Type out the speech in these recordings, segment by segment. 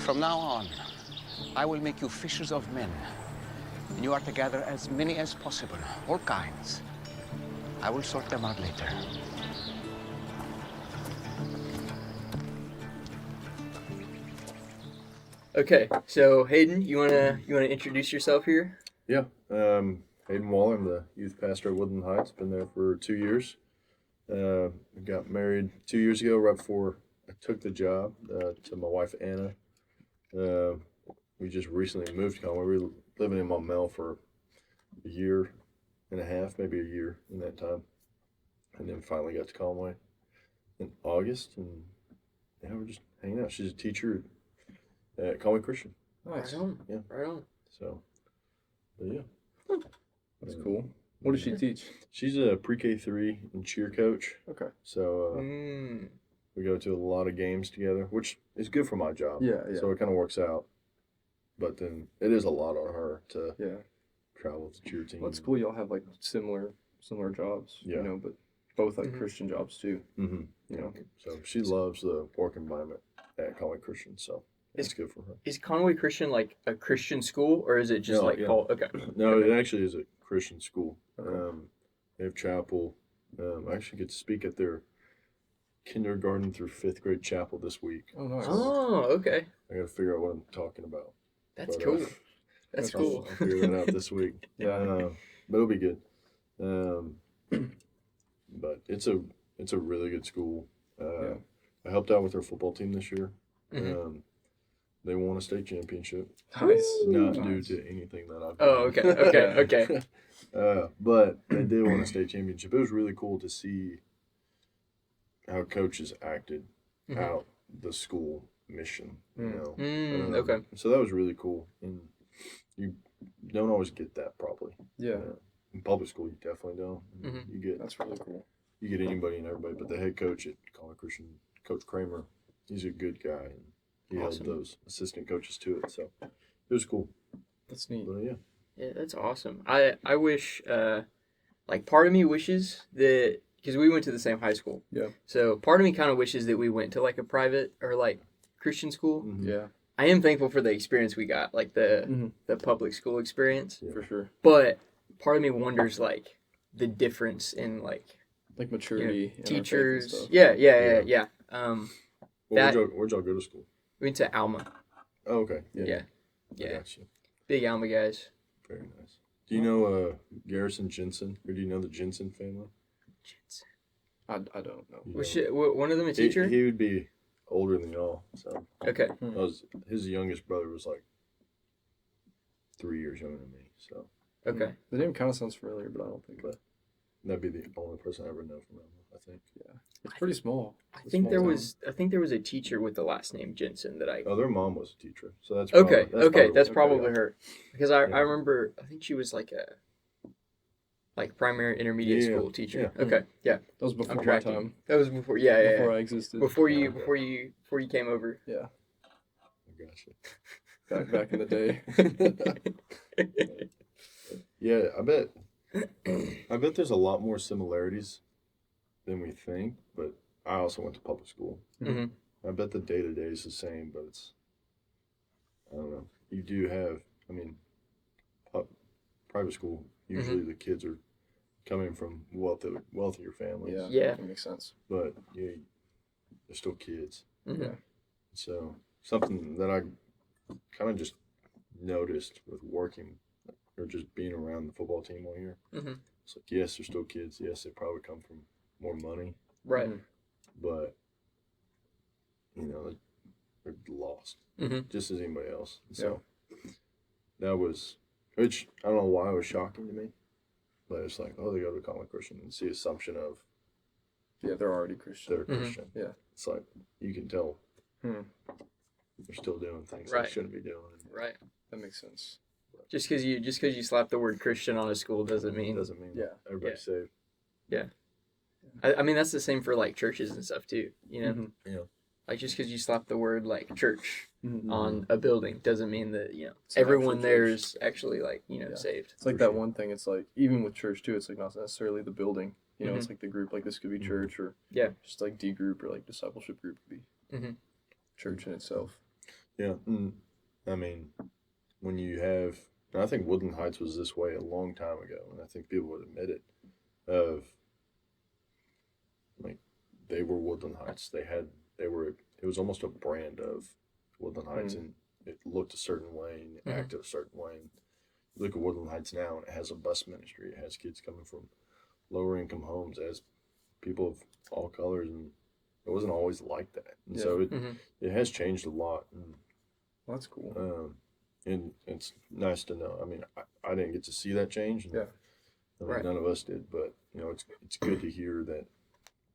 From now on, I will make you fishers of men. And you are to gather as many as possible, all kinds. I will sort them out later. Okay, so Hayden, you wanna introduce yourself here? Yeah, Hayden Waller. I'm the youth pastor at Woodland Heights. Been there for 2 years. Got married 2 years ago, right before I took the job, to my wife Anna. We just recently moved to Conway. We were living in Maumelle for a year and a half, maybe a year in that time, and then finally got to Conway in August, and yeah, we're just hanging out. She's a teacher at Conway Christian. Nice. Right on. Yeah. Right on. So, but yeah. That's cool. What does she teach? She's a pre-K3 and cheer coach. Okay. So we go to a lot of games together, which is good for my job. Yeah. So it kind of works out. But then it is a lot on her to travel with the cheer team. Well, it's cool. Y'all have like similar jobs. Yeah. You know, but both like Christian jobs too. Mm-hmm. You know. So she loves the work environment at Conway Christian. So it's good for her. Is Conway Christian like a Christian school, or is it just okay? No, it actually is a Christian school. Okay. They have chapel. I actually get to speak at their kindergarten through 5th grade chapel this week. Oh, nice. Oh, okay. I got to figure out what I'm talking about. That's cool. That's cool. I'll figure that out this week. Yeah. But it'll be good. But it's a really good school. I helped out with their football team this year. Mm-hmm. They won a state championship. Nice. Not due to anything that I've done. Oh, okay. But they did win a state championship. It was really cool to see how coaches acted out the school mission. You know. Okay. So that was really cool, and you don't always get that probably. Yeah. In public school, you definitely don't. Mm-hmm. You get That's really cool. You get anybody and everybody, but the head coach at Conway Christian, Coach Kramer, he's a good guy, and he held those assistant coaches to it. So it was cool. That's neat. But yeah. Yeah, that's awesome. I wish, like, part of me wishes that, because we went to the same high school. Yeah. So part of me kind of wishes that we went to like a private or like Christian school. Mm-hmm. Yeah. I am thankful for the experience we got, like the public school experience. Yeah. For sure. But part of me wonders like the difference in like maturity, you know, teachers. and stuff. Yeah. Where'd y'all go to school? We went to Alma. Oh, okay. Yeah. I got you. Big Alma guys. Very nice. Do you know Garrison Jensen, or do you know the Jensen family? Jensen. I don't know. Was one of them a teacher? He would be older than y'all. So Okay. His youngest brother was like 3 years younger than me. So Okay. The name kind of sounds familiar, but I don't think. But that'd be the only person I ever know from him, I think. Yeah, it's pretty small. I think there was a teacher with the last name Jensen that I. Oh, their mom was a teacher, so that's That's probably her. Because I remember, I think she was like a primary intermediate school teacher. Yeah. Okay, yeah. That was before I'm my tracking. time. That was before. Yeah. Before I existed. Before you came over. Yeah. I gotcha. Back in the day. Yeah, I bet there's a lot more similarities than we think, but I also went to public school. Mm-hmm. I bet the day-to-day is the same, but I don't know. You do have, private school, usually the kids are coming from wealthier families. Yeah. That makes sense. But yeah, they're still kids. Mm-hmm. Yeah. So something that I kind of just noticed with working or just being around the football team all year. Mm-hmm. It's like, yes, they're still kids. Yes, they probably come from more money. Right. But, they're lost. Mm-hmm. Just as anybody else. So that was, which I don't know why it was shocking to me. But it's like, oh, they go to Conway Christian, and it's the assumption of Yeah, they're already Christian. they're Christian. Yeah. It's like, you can tell Hmm. they're still doing things Right. they shouldn't be doing. Right. That makes sense. Just because you slap the word Christian on a school doesn't mean. Everybody's saved. I mean that's the same for like churches and stuff too. You know. Mhm. Yeah. Like just because you slap the word like church Mhm. on a building doesn't mean that It's an everyone actual there church. is actually like Yeah. saved. It's like For that sure. one thing. It's like even with church too. It's like not necessarily the building. It's like the group. Like this could be church or Yeah. just like D group or like discipleship group could be Mhm. church in itself. Yeah. I mean, when you have, and I think Woodland Heights was this way a long time ago, and I think people would admit it. Of like, they were Woodland Heights. It was almost a brand of Woodland Heights, and it looked a certain way and it acted a certain way. And you look at Woodland Heights now, and it has a bus ministry. It has kids coming from lower income homes, as people of all colors, and it wasn't always like that. And so it has changed a lot. And Well, that's cool. and it's nice to know. I mean, I didn't get to see that change. And, Yeah. I mean, none of us did, but it's good to hear that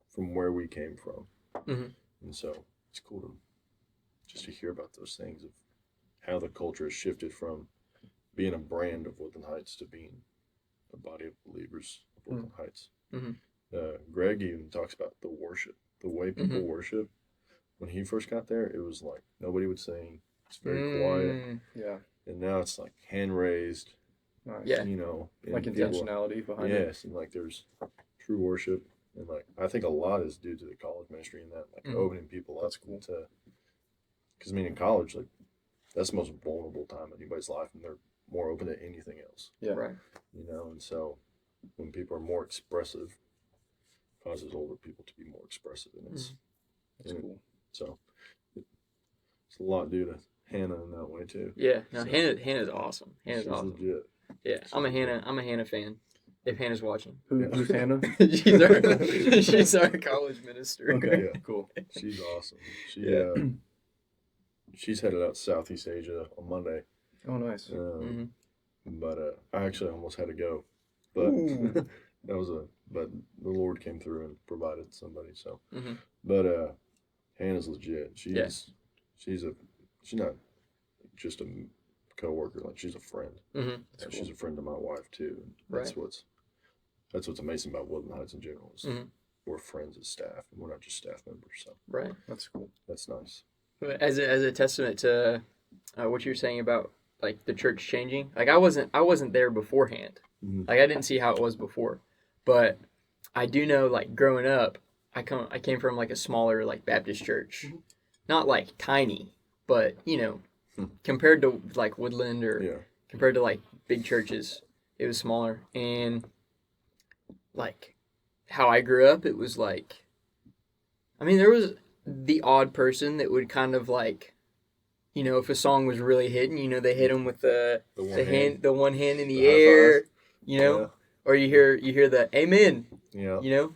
from where we came from, and so it's cool to hear about those things of how the culture has shifted from being a brand of Woodland Heights to being a body of believers of Woodland Heights. Greg even talks about the worship, the way people worship. When he first got there, it was like nobody would sing. It's very quiet. Yeah. And now it's like hand raised. Nice. Yeah. Like intentionality behind it. Yes, and like there's true worship, and like I think a lot is due to the college ministry and that, like opening people up. That's cool. Because I mean, in college, like that's the most vulnerable time in anybody's life, and they're more open to anything else. Yeah. Right. And so when people are more expressive, it causes older people to be more expressive, and That's cool. So it's a lot due to Hannah in that way too. Yeah. No, So, Hannah's awesome. Hannah's she's awesome. legit. Yeah. I'm a Hannah fan. If Hannah's watching. Who's Hannah? she's our college minister. Okay. Yeah. Cool. She's awesome. She's headed out to Southeast Asia on Monday. Oh, nice. But I actually almost had to go, but but the Lord came through and provided somebody. So, but Hannah's legit. She's not just a coworker. Like she's a friend. She's a friend of my wife too. And that's what's amazing about Woodland Heights in general is we're friends as staff, and we're not just staff members. So Right. That's cool. that's nice. As a testament to what you're saying about like the church changing, like I wasn't there beforehand. Like I didn't see how it was before, but I do know like growing up, I came from like a smaller like Baptist church, not like tiny, but compared to like Woodland or compared to like big churches, it was smaller. And like how I grew up, it was like, I mean, there was the odd person that would kind of like, if a song was really hitting, they hit them with the one hand in the air, or you hear the amen,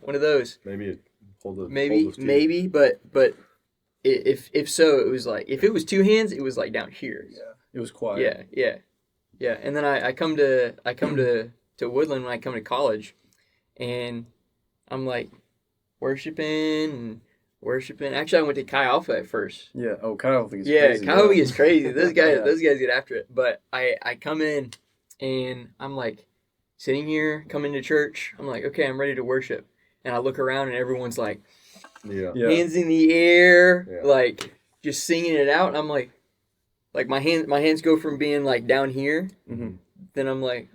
one of those. Maybe maybe, but if so, it was like if it was two hands, it was like down here. Yeah. It was quiet. Yeah. And then I come to Woodland when I come to college, and I'm like worshiping. Actually, I went to Chi Alpha at first. Yeah. Oh, Chi Alpha is crazy. crazy. Chi Alpha is crazy. Those guys get after it. But I come in and I'm like sitting here, coming to church. I'm like, okay, I'm ready to worship. And I look around and everyone's like, hands in the air, like just singing it out. And I'm like my hands go from being like down here. Then I'm like,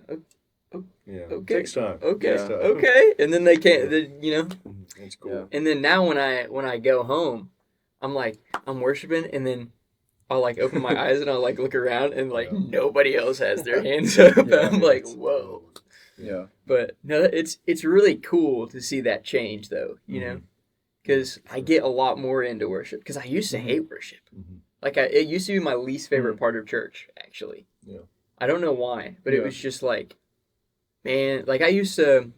okay, takes time. Okay, and then they can't, It's cool. And then now when I go home, I'm like I'm worshiping, and then I'll like open my eyes and I'll like look around and like nobody else has their hands up. And I'm like, whoa. Yeah. But no, it's really cool to see that change though, because I get a lot more into worship because I used to hate worship. Like it used to be my least favorite part of church actually. Yeah. I don't know why, but it was just like, man, like I used to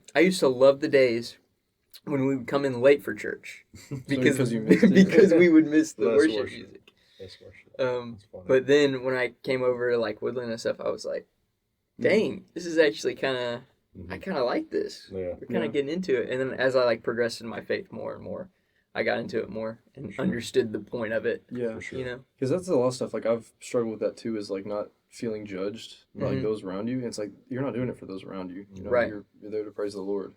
love the days when we would come in late for church because we would miss the worship music. That's worship. But then when I came over to like Woodland and stuff, I was like, dang, this is actually I kind of like this. Yeah. We're kind of getting into it. And then as I like progressed in my faith more and more, I got into it more and understood the point of it. Yeah. For sure. Because that's a lot of stuff. Like I've struggled with that too. Is like not feeling judged by like those around you. And it's like you're not doing it for those around you. Right. You're there to praise the Lord.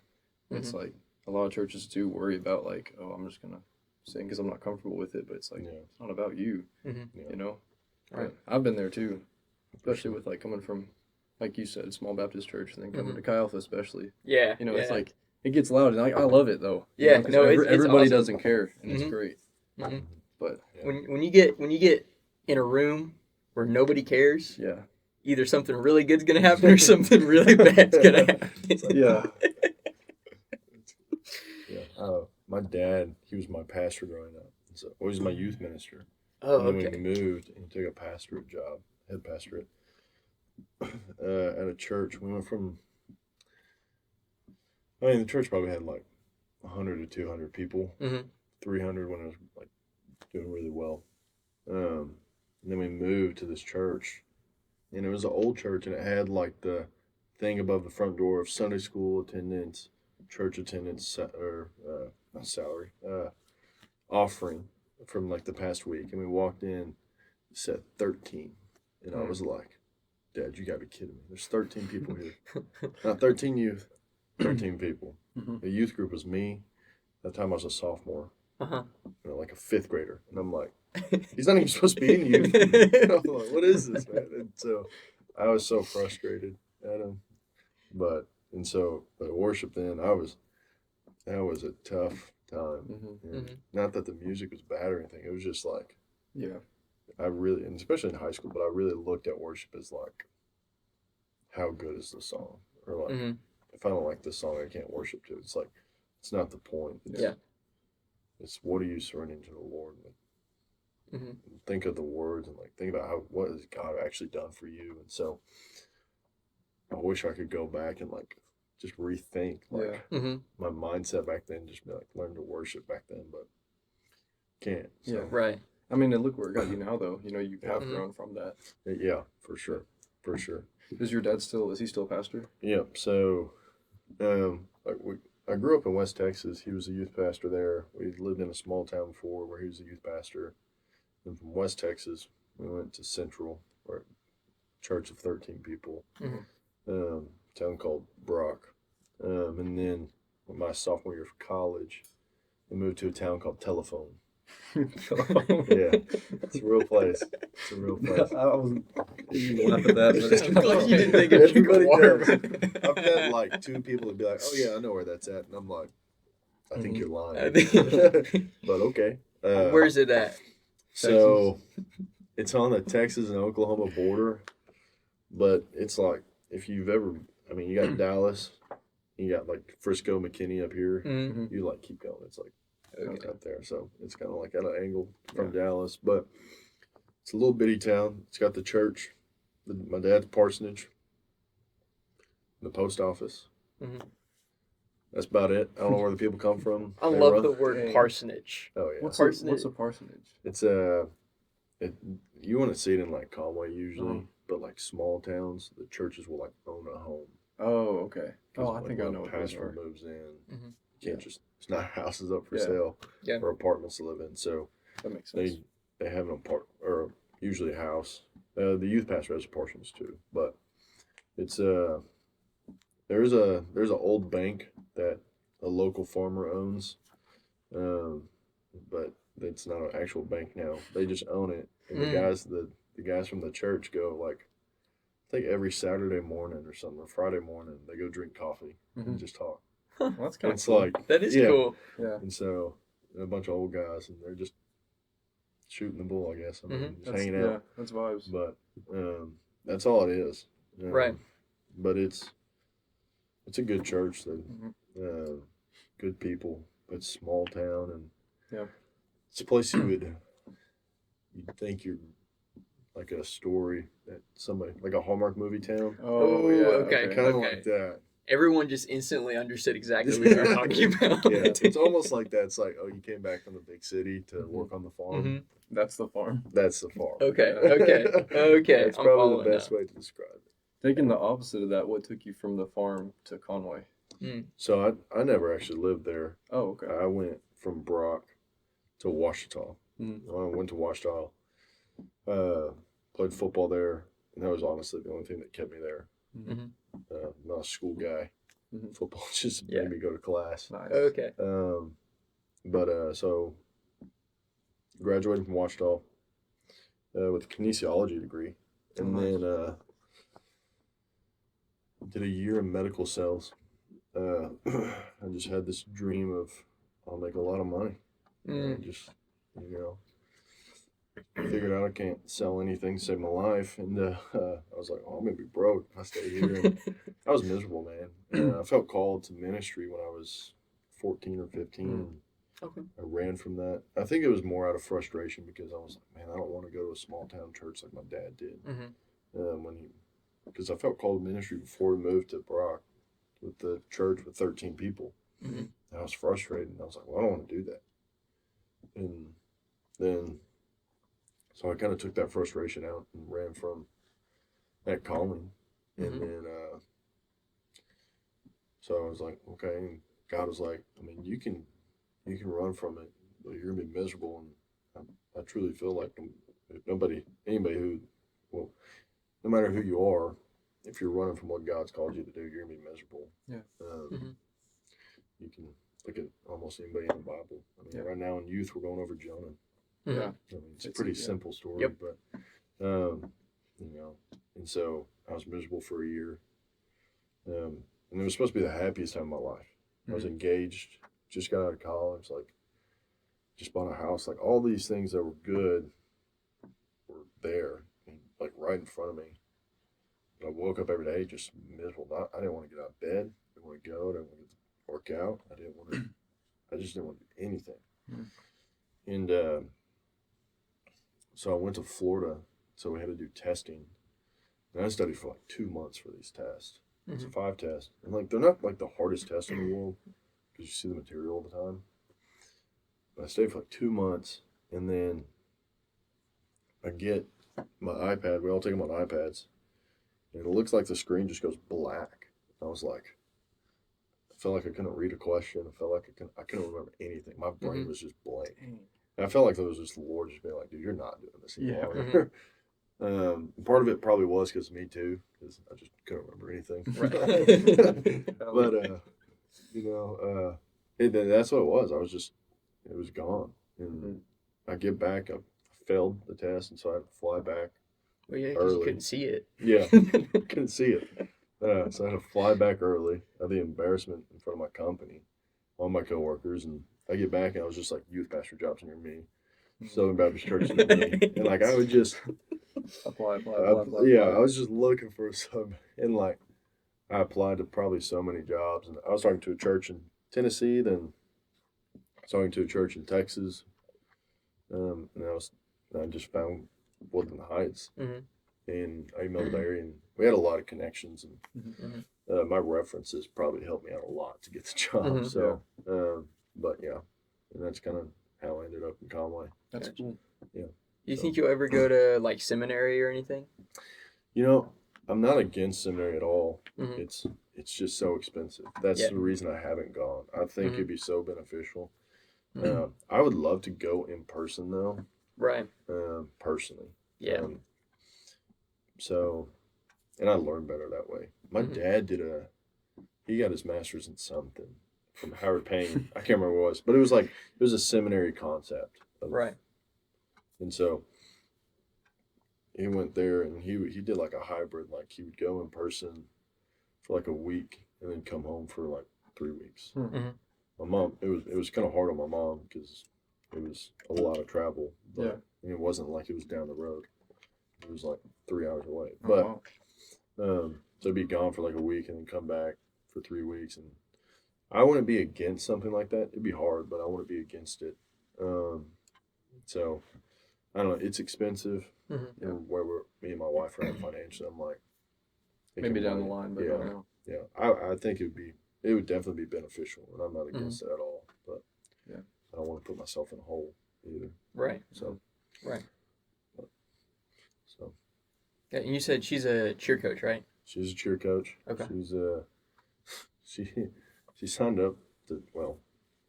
It's like a lot of churches do worry about like, oh, I'm just gonna sing because I'm not comfortable with it. But it's like it's not about you. Right. I've been there too, especially with like coming from, like you said, small Baptist church, and then coming to Chi Alpha especially. Yeah. It's like it gets loud, and I love it though. Yeah. It's everybody awesome. Doesn't care, and it's great. Mm-hmm. But when you get in a room where nobody cares, Yeah. either something really good's gonna happen or something really bad's gonna happen. Yeah. Yeah. My dad, he was my pastor growing up. So he was my youth minister. Oh, And then okay. when we moved, he took a pastorate job, head pastorate, at a church. We went from, the church probably had like 100 to 200 people, 300 when it was like doing really well. And then we moved to this church, and it was an old church, and it had like the thing above the front door of Sunday school attendance, church attendance, or not salary, offering from like the past week. And we walked in, it said 13, and I was like, Dad, you gotta be kidding me. There's 13 people here. Not 13 youth, 13 people. The youth group was me. At the time I was a sophomore, like a fifth grader. And I'm like, he's not even supposed to be in youth. I'm like, what is this, man? And so I was so frustrated at him. But worship then, that was a tough time. Not that the music was bad or anything. It was just like, I really, and especially in high school, but I really looked at worship as like, how good is the song? Or like, if I don't like this song, I can't worship to it. It's like, it's not the point. It's what are you surrendering to the Lord? Like, think of the words and like think about what has God actually done for you. And so I wish I could go back and like just rethink like my mindset back then, just be like learn to worship back then, but can't. So. Yeah, right. I mean, and look where it got you now, though. You know, you have grown from that. Yeah, for sure. Is your dad is he still a pastor? Yep. So, I grew up in West Texas. He was a youth pastor there. We lived in a small town before where he was a youth pastor. And from West Texas, we went to Central, or church of 13 people, town called Brock. And then my sophomore year of college, we moved to a town called Telephone. Yeah, it's a real place. I wasn't even laugh at that, but Like you didn't think it would Everybody warm. does. I've had like two people that be like, "Oh yeah, I know where that's at," and I'm like, "I think you're lying," but okay. Where's it at? So it's on the Texas and Oklahoma border, but it's like if you've ever, you got Dallas, you got like Frisco, McKinney up here. You like keep going. It's like. Up there, so it's kind of like at an angle from Dallas, but it's a little bitty town. It's got the church, my dad's parsonage, the post office. That's about it. I don't know where the people come from. I love the word parsonage. Oh yeah. What's a parsonage? It's you want to see it in like Conway usually, but like small towns, the churches will like own a home. Oh, okay. Oh, I like think I know when what a those pastor are. moves in. You can't just. It's not houses up for sale Yeah. or apartments to live in. So That makes sense. they have an or usually a house. The youth pastor has parsons too, but it's there's an old bank that a local farmer owns, but it's not an actual bank now. They just own it, and the guys from the church go like, I think every Saturday morning or something, or Friday morning, they go drink coffee and just talk. Well, that's kind of It's cool. like That is cool. Yeah. And so a bunch of old guys, and they're just shooting the bull, I guess. Just hanging Yeah, out. that's vibes. But that's all it is. Right. But it's a good church. Good people. It's a small town, and it's a place you'd think you're like a story that somebody like a Hallmark movie town. Oh, yeah. okay. Kind of like that. Everyone just instantly understood exactly what you're talking about. Yeah, it's almost like that. It's like, oh, you came back from the big city to work on the farm. That's the farm. That's the farm. Okay. That's I'm probably following the best now. way to describe it. Taking the opposite of that, what took you from the farm to Conway? So I never actually lived there. Oh, okay. I went from Brock to Oachita. Mm-hmm. I went to Oachita, played football there, and that was honestly the only thing that kept me there. Mm-hmm. I'm not a school guy. Mm-hmm. Football just made me go to class. Nice. Okay. So graduated from Oachita with a kinesiology degree, and then did a year in medical sales. I just had this dream of I'll make a lot of money. And just, figured out I can't sell anything to save my life, and I was like, oh, I'm gonna be broke if I stay here. And I was miserable, man. I felt called to ministry when I was 14 or 15. Okay. I ran from that. I think it was more out of frustration because I was like, man, I don't want to go to a small town church like my dad did. Because I felt called to ministry before we moved to Brock with the church with 13 people. And I was frustrated, and I was like, well, I don't want to do that. And then, so I kind of took that frustration out and ran from that calling. And then, so I was like, okay. And God was like, I mean, you can run from it, but you're gonna be miserable. And I truly feel like anybody who, well, no matter who you are, if you're running from what God's called you to do, you're gonna be miserable. Yeah. You can look at almost anybody in the Bible. I mean, right now in youth, we're going over Jonah. Yeah. I mean, it's a pretty simple story, Yep. but, and so I was miserable for a year. And it was supposed to be the happiest time of my life. I was engaged, just got out of college, like, just bought a house. Like, all these things that were good were there, and, like, right in front of me. But I woke up every day just miserable. I didn't want to get out of bed. I didn't want to go. I didn't want to work out. I just didn't want to do anything. And so I went to Florida, so we had to do testing. And I studied for like 2 months for these tests. It's 5 tests. And like, they're not like the hardest tests in the world because you see the material all the time. But I stayed for like 2 months, and then I get my iPad. We all take them on iPads. And it looks like the screen just goes black. I was like, I felt like I couldn't read a question. I felt like I couldn't remember anything. My brain was just blank. And I felt like there was just the Lord just being like, dude, you're not doing this anymore. Part of it probably was because of me too, because I just couldn't remember anything. But, that's what it was. It was gone. And I get back, I failed the test, and so I had to fly back. Well, yeah, because you couldn't see it. Yeah, couldn't see it. So I had to fly back early. I had the embarrassment in front of my company, all my coworkers, and I get back and I was just like, youth pastor jobs near me, Southern Baptist Church near me, and like I would just apply. I was just looking for some, and like I applied to probably so many jobs, and I was talking to a church in Tennessee, then I was talking to a church in Texas, and I just found Woodland Heights. And I emailed Larry, and we had a lot of connections, and my references probably helped me out a lot to get the job. So, but yeah, and that's kind of how I ended up in Conway. That's cool. Yeah. Do you think you'll ever go to like seminary or anything? I'm not against seminary at all. It's just so expensive. That's the reason I haven't gone. I think it'd be so beneficial. I would love to go in person though. Right. Personally. Yeah. So, and I learned better that way. My dad he got his master's in something from Howard Payne. I can't remember what it was, but it was a seminary concept. Right. And so he went there, and he did like a hybrid. Like he would go in person for like a week and then come home for like 3 weeks. My mom, it was kind of hard on my mom because it was a lot of travel. But it wasn't like it was down the road. It was like 3 hours away. But so be gone for like a week and then come back for 3 weeks. And I wouldn't be against something like that. It'd be hard, but I wouldn't be against it. So I don't know. It's expensive. And where me and my wife are at financially, I'm like, maybe down the line, but not now. Yeah, I think it would definitely be beneficial, and I'm not against it at all. But I don't want to put myself in a hole either. Right. So. Right. So. Yeah, and you said she's a cheer coach, right? She's a cheer coach. Okay. She signed up to, well,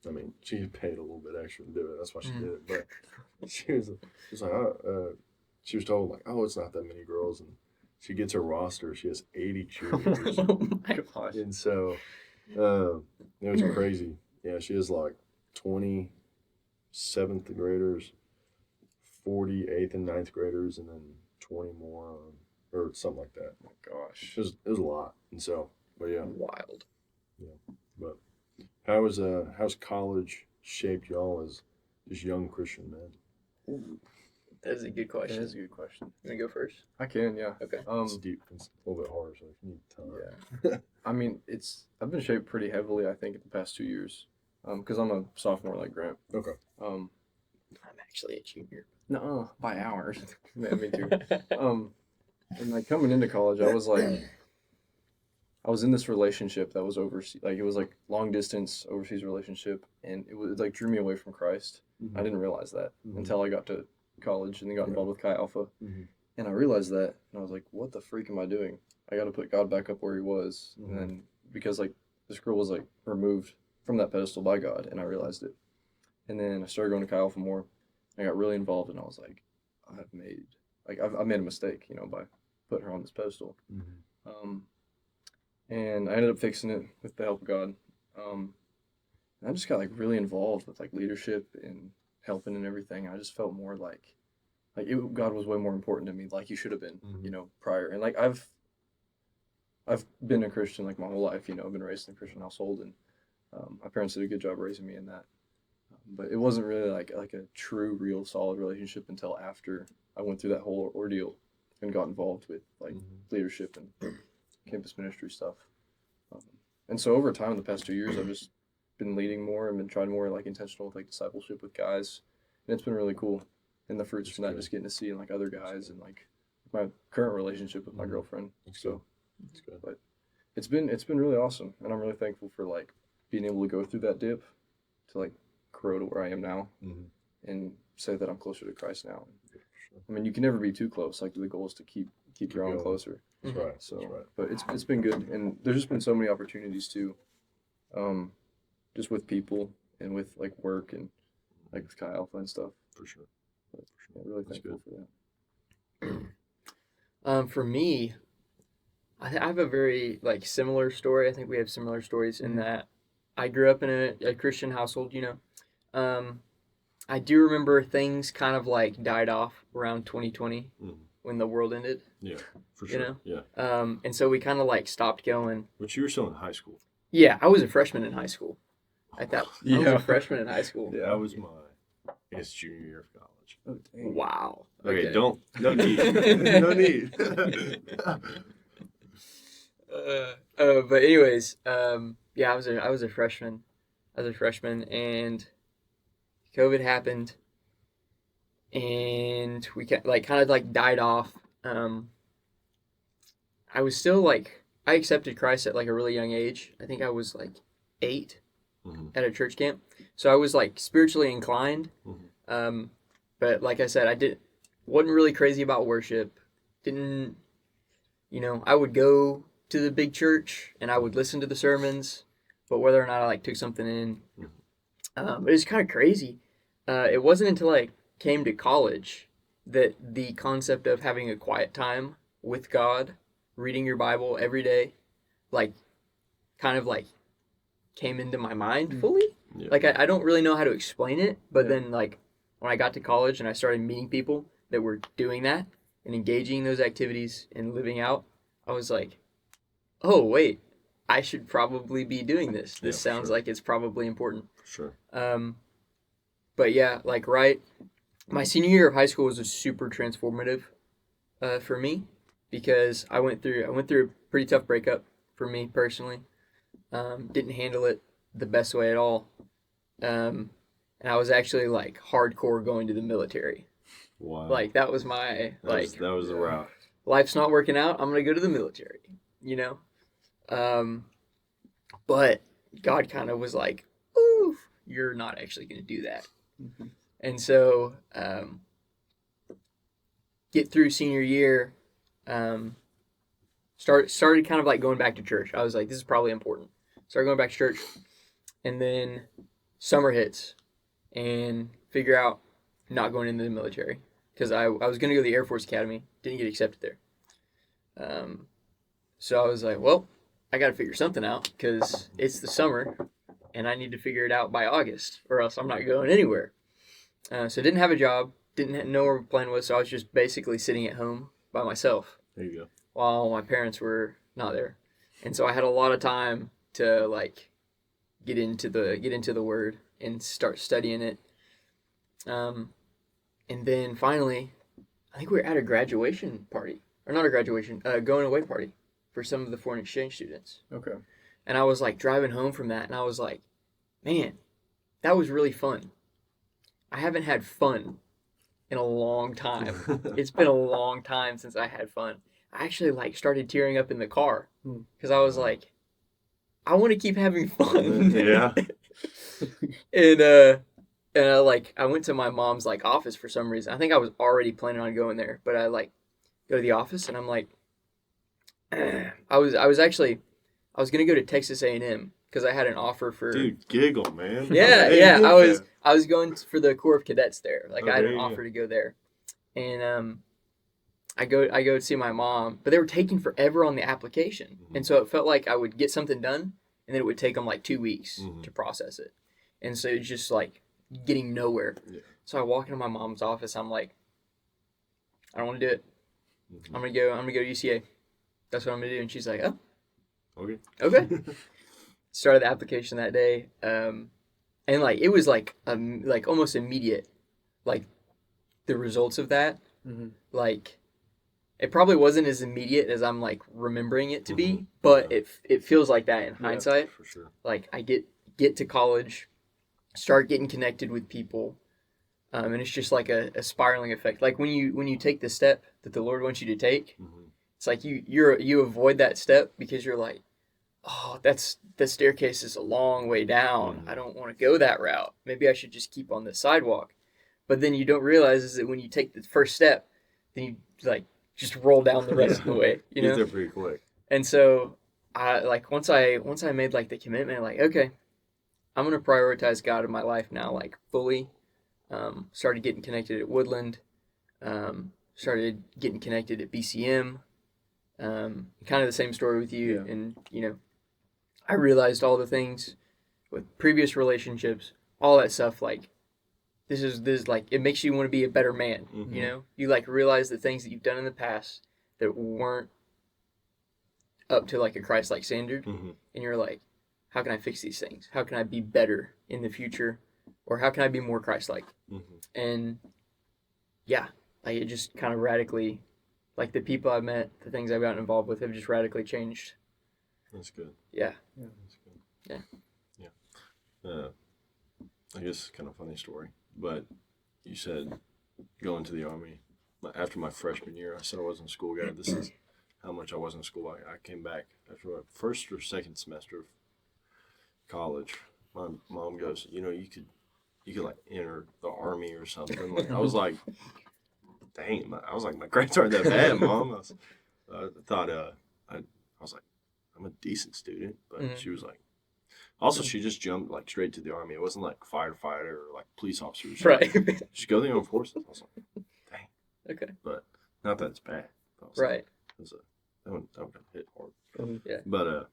I mean, she paid a little bit extra to do it. That's why she did it. But she was like, she was told like, oh, it's not that many girls, and she gets her roster. She has 80 cheerleaders. Oh my gosh. And so it was crazy. Yeah, she has like 20 7th graders, 40 8th and 9th graders, and then 20 more or something like that. Oh my gosh. It was a lot. And so, but yeah. Wild. Yeah. But how's college shaped y'all as just young Christian men? That is a good question. That is a good question. You want to go first? I can, yeah. Okay. It's deep. It's a little bit harder, so you need time. Yeah. I mean, I've been shaped pretty heavily, I think, in the past 2 years. Because I'm a sophomore like Grant. Okay. I'm actually a junior. No, by hours. Yeah, me too. And like coming into college, I was in this relationship that was overseas. Like it was like long distance overseas relationship, and it was like drew me away from Christ. Mm-hmm. I didn't realize that Mhm. until I got to college and then got involved with Chi Alpha, Mm-hmm. and I realized that, and I was like, "What the freak am I doing? I got to put God back up where He was." Mhm. And then because like this girl was like removed from that pedestal by God, and I realized it. And then I started going to Chi Alpha more. I got really involved, and I was like, I've made a mistake, by putting her on this pedestal. Mm-hmm. And I ended up fixing it with the help of God. And I just got like really involved with like leadership and helping and everything. I just felt more God was way more important to me, like He should have been, Mhm. prior. And like I've been a Christian like my whole life. I've been raised in a Christian household, and my parents did a good job raising me in that. But it wasn't really like a true, real, solid relationship until after I went through that whole ordeal and got involved with like leadership and campus ministry stuff. And so over time, in the past 2 years, I've just been leading more and been trying more like intentional with like discipleship with guys, and it's been really cool. And the fruits from that, good. just getting to see like other guys and like my current relationship with my girlfriend. That's So That's good. but it's been really awesome, and I'm really thankful for like being able to go through that dip to like grow to where I am now Mm-hmm. and say that I'm closer to Christ now. Sure. I mean, you can never be too close. Like the goal is to keep growing going. closer. That's Mhm. right. So, That's right. but it's been good, and there's just been so many opportunities too, just with people and with like work and like with Chi Alpha and stuff. For sure. But yeah, really That's thankful for that. For me, I have a very like similar story. I think we have similar stories in that I grew up in a Christian household. I do remember things kind of like died off around 2020 when the world ended. Yeah, for sure. Yeah. And so we kind of like stopped going. But you were still in high school. Yeah, I was a freshman in high school. I was Yeah. a freshman in high school. Yeah. That was his junior year of college. Oh, dang. Wow. Okay, no need. No need. But anyways, yeah, I was a freshman. And COVID happened, and we kind of died off. I was still I accepted Christ at like a really young age. I think I was like 8 at a church camp, so I was like spiritually inclined. But like I said, wasn't really crazy about worship. Didn't, I would go to the big church and I would listen to the sermons, but whether or not I took something in, it was kind of crazy. It wasn't until I came to college that the concept of having a quiet time with God, reading your Bible every day, kind of came into my mind fully. Yeah. I don't really know how to explain it, but Yeah. then when I got to college and I started meeting people that were doing that and engaging in those activities and living out, I was like, oh wait, I should probably be doing this. This Yeah, for sounds sure. like it's probably important. Sure. But yeah, my senior year of high school was a super transformative for me because I went through a pretty tough breakup for me personally. Didn't handle it the best way at all. And I was actually hardcore going to the military. Wow. That was my that was the route. life's not working out, I'm gonna go to the military. But God kind of was like, ooh, you're not actually gonna do that. And so get through senior year, started kind of going back to church. I was like, this is probably important. Started going back to church, and then summer hits, and figure out not going into the military because I was going to go to the Air Force Academy, didn't get accepted there. So I was like, well, I got to figure something out because it's the summer, and I need to figure it out by August, or else I'm not going anywhere. So I didn't have a job, didn't know where my plan was, so I was just basically sitting at home by myself There you go. while my parents were not there. And so I had a lot of time to get into the word and start studying it. And then finally I think we were at a graduation party, or not a graduation, going away party for some of the foreign exchange students. Okay. And I was like driving home from that, and I was like, man, that was really fun. I haven't had fun in a long time. It's been a long time since I had fun. I actually like started tearing up in the car because I was like, I want to keep having fun. Yeah. and I went to my mom's like office for some reason. I think I was already planning on going there, but I like go to the office and I'm like, I was gonna go to Texas A&M because I had an offer for. Dude, giggle, man. Yeah, Hey, yeah. yeah. I was going for the Corps of Cadets there. Like I had an Okay, offer to go there, and I go to see my mom, but they were taking forever on the application, and so it felt like I would get something done, and then it would take them like 2 weeks to process it, and so it's just like getting nowhere. Yeah. So I walk into my mom's office. I'm like, I don't want to do it. I'm gonna go to UCA. That's what I'm gonna do. And she's like, oh, okay. Started the application that day, and like it was like almost immediate, like the results of that. Like it probably wasn't as immediate as I'm like remembering it to be, but it feels like that in hindsight. For sure. Like I get to college, start getting connected with people, and it's just like a spiraling effect. Like when you take the step that the Lord wants you to take, it's like you avoid that step because you're like, oh, the staircase is a long way down. I don't want to go that route. Maybe I should just keep on the sidewalk. But then you don't realize is that when you take the first step, then you like just roll down the rest of the way. You know, Get there pretty quick. And so I like once I made like the commitment, like okay, I'm gonna prioritize God in my life now, like fully. Started getting connected at Woodland. Started getting connected at BCM. Kind of the same story with you, and you know, I realized all the things with previous relationships, all that stuff. Like this is like it makes you want to be a better man. You know, you like realize the things that you've done in the past that weren't up to like a Christ-like standard, and you're like, how can I fix these things? How can I be better in the future, or how can I be more Christ-like? And yeah, like it just kind of radically. Like the people I've met, the things I've gotten involved with have just radically changed. That's good. Yeah. That's good. Yeah. Yeah. I guess kind of funny story, but you said going to the Army. After my freshman year, I said I wasn't a school guy. This is how much I wasn't in school. I came back after my first or second semester of college. My mom goes, you know, you could like enter the Army or something. Like I was like, dang, I was like, my grades aren't that bad, Mom. I thought, I was like, I'm a decent student, but she was like, also she just jumped like straight to the Army. It wasn't like firefighter or like police officer. Right. She go to the armed forces. I was like, dang. Okay. But not that it's bad. Right. Like, that one hit hard. Yeah. But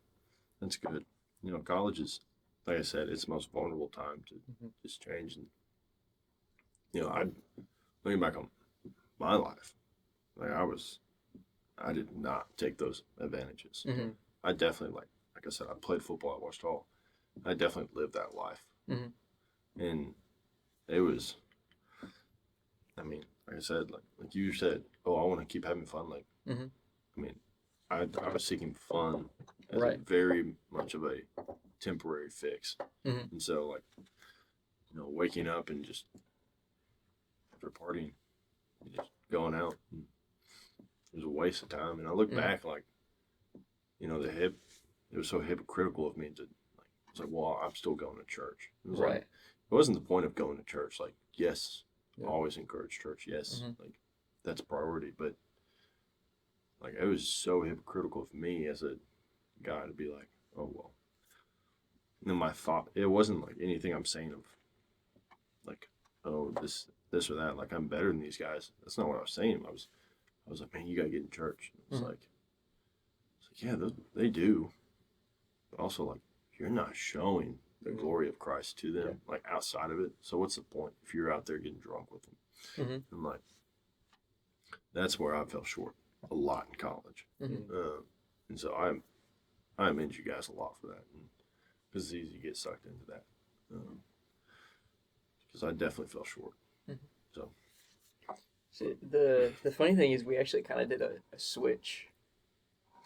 that's good. You know, college is, like I said, it's the most vulnerable time to just change. And you know, looking back on my life, like I did not take those advantages. I definitely like I said, I played football, I watched all. I definitely lived that life, and it was. I mean, like I said, like you said, oh, I want to keep having fun. Like, I mean, I was seeking fun as a very much of a temporary fix, and so like, you know, waking up and just after partying. Just going out, it was a waste of time. And I look back, like, you know, it was so hypocritical of me to, like, it's like, well, I'm still going to church. It was like, it wasn't the point of going to church. Like, yes, I always encourage church. Yes, like, that's a priority. But, like, it was so hypocritical of me as a guy to be like, oh, well. And then my thought, it wasn't like anything I'm saying of, like, oh, this or that, like I'm better than these guys. That's not what I was saying. I was like, man, you gotta get in church. It's like, yeah, they do, but also like you're not showing the glory of Christ to them, like outside of it. So what's the point if you're out there getting drunk with them? And like, that's where I fell short a lot in college, and so I commend you guys a lot for that, because it's easy to get sucked into that, because I definitely fell short. So, So the funny thing is we actually kind of did a switch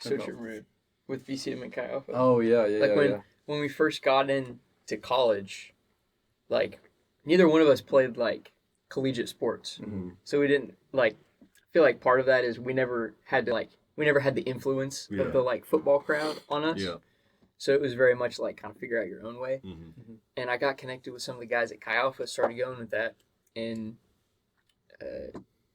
Okay. route with VCM and Chi Alpha. Oh yeah, Like when we first got into college, like neither one of us played like collegiate sports, Mm-hmm. so we didn't like. I feel like part of that is we never had the influence Yeah. of the like football crowd on us. Yeah. So it was very much like kind of figure out your own way. Mm-hmm. And I got connected with some of the guys at Chi Alpha, started going with that, and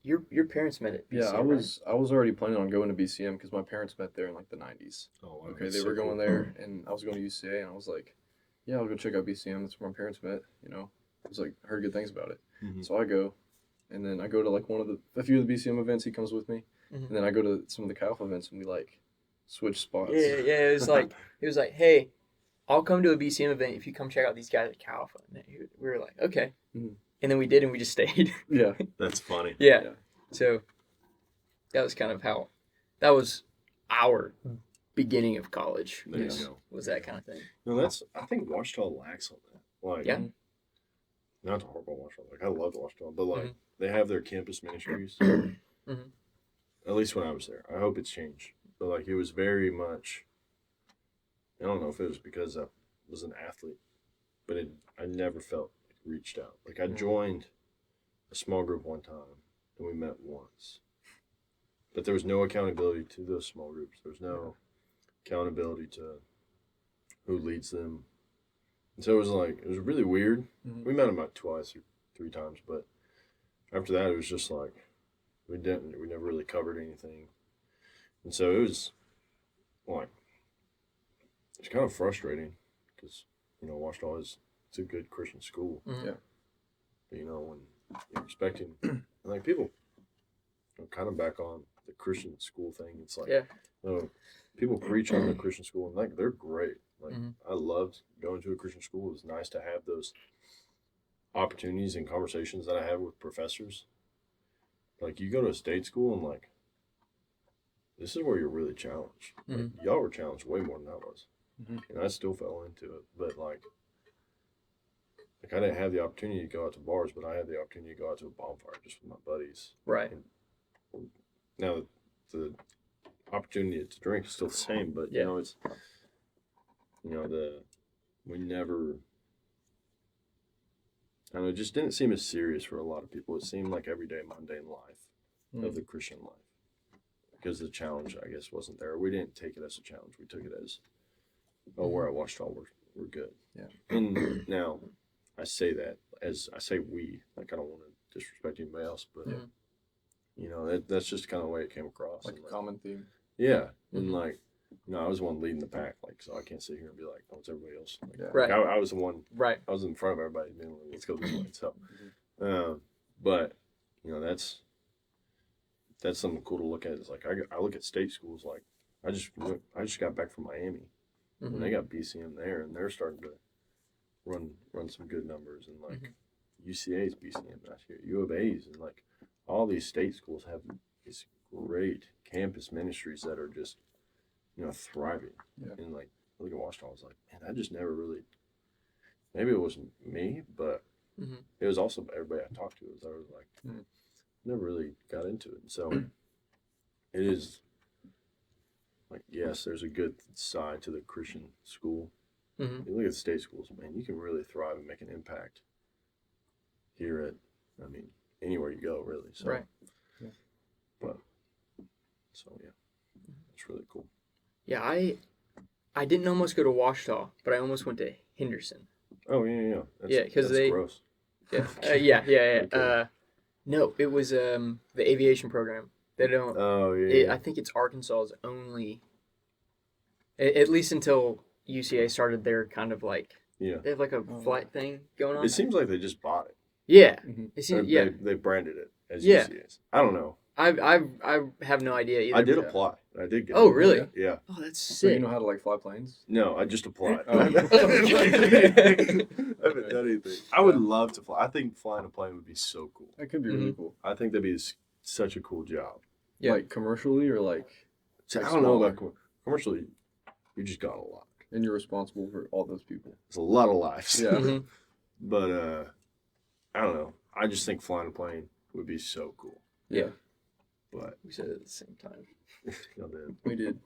your parents met at BCM, Yeah, I was already planning on going to BCM because my parents met there in like the 90s. Oh, Okay, they were going there, and I was going to UCA, and I was like, yeah, I'll go check out BCM. That's where my parents met. You know, I was like, heard good things about it. Mhm. So I go, and then I go to like a few of the BCM events. He comes with me, Mhm. and then I go to some of the Chi Alpha events, and we like switch spots. Yeah. It was like, hey, I'll come to a BCM event if you come check out these guys at Chi Alpha. And we were like, okay. Mhm. And then we did, and we just stayed. Yeah. That's funny. Yeah. Yeah. So that was kind of that was our beginning of college. There you go. Was that kind of thing. No, I think Ouachita lacks on that. Like, Yeah. not to harp on Ouachita. Like, I love Ouachita, but like, Mhm. they have their campus ministries. Mhm. At least when I was there. I hope it's changed. But like, it was very much. I don't know if it was because I was an athlete, but I never felt reached out. Like, I joined a small group one time, and we met once. But there was no accountability to those small groups. There was no accountability to who leads them. And so it was really weird. Mhm. We met them about twice or 3 times, but after that, it was just like, we never really covered anything. And so it was like, it's kind of frustrating because, Ouachita it's a good Christian school. Mhm. Yeah. But, when you're expecting, like, people kind of back on the Christian school thing. It's like, Yeah. People preach on the Christian school, and like, they're great. Like, Mhm. I loved going to a Christian school. It was nice to have those opportunities and conversations that I had with professors. Like, you go to a state school, and like, this is where you're really challenged. Like, y'all were challenged way more than I was. Mhm. And I still fell into it. But like I didn't have the opportunity to go out to bars, but I had the opportunity to go out to a bonfire just with my buddies. Right. Now, the opportunity to drink is still the same, but Yeah. it's we never. I don't know, it just didn't seem as serious for a lot of people. It seemed like everyday mundane life of the Christian life, because the challenge, I guess, wasn't there. We didn't take it as a challenge. We took it as, we're at Ouachita, we're good. Yeah. And now, I say that as I say we, like, I don't want to disrespect anybody else, but that's just kind of the way it came across. Like And, a common theme. yeah, and like, I was the one leading the pack, like, so I can't sit here and be like, oh, it's everybody else. Like, Yeah. Right. I was the one. Right. I was in front of everybody, being like, let's go this way. So, but that's something cool to look at. Is like, I look at state schools. Like, I just got back from Miami, and they got BCM there, and they're starting to run some good numbers, and like UCA's BCM last year, U of A's, and like all these state schools have these great campus ministries that are just thriving. Yeah. And like, I look at Washington, I was like, man, I just never really. Maybe it wasn't me, but it was also everybody I talked to. I was like, never really got into it. So it is like, yes, there's a good side to the Christian school. You look at the state schools, man, you can really thrive and make an impact here at, anywhere you go, really. So, Right. Yeah. But, so yeah, it's really cool. Yeah, I didn't almost go to Ouachita, but I almost went to Henderson. Oh, yeah. Yeah, 'cause that's they- gross. Yeah. Yeah. Okay. No, it was the aviation program. They don't. Oh, yeah. I think it's Arkansas's only. At least until UCA started their kind of like. Yeah. They have like a flight thing going on. It seems like they just bought it. Yeah. Mhm. It Or seems, yeah. They branded it as Yeah. UCA's. I don't know. I have no idea either. I did but- apply. I did get Oh, it. really? Yeah. Oh, that's So sick. you know how to like fly planes? No, I just applied. Oh. I haven't done anything. I would love to fly. I think flying a plane would be so cool. That could be really cool. I think that'd be such a cool job. Yeah. Like commercially or like So Like I don't know smaller. about commercially. You just got a lot. and you're responsible for all those people. It's a lot of lives. Yeah. Mhm. But I don't know. I just think flying a plane would be so cool. Yeah. But We said it at the same time. y'all did. We did.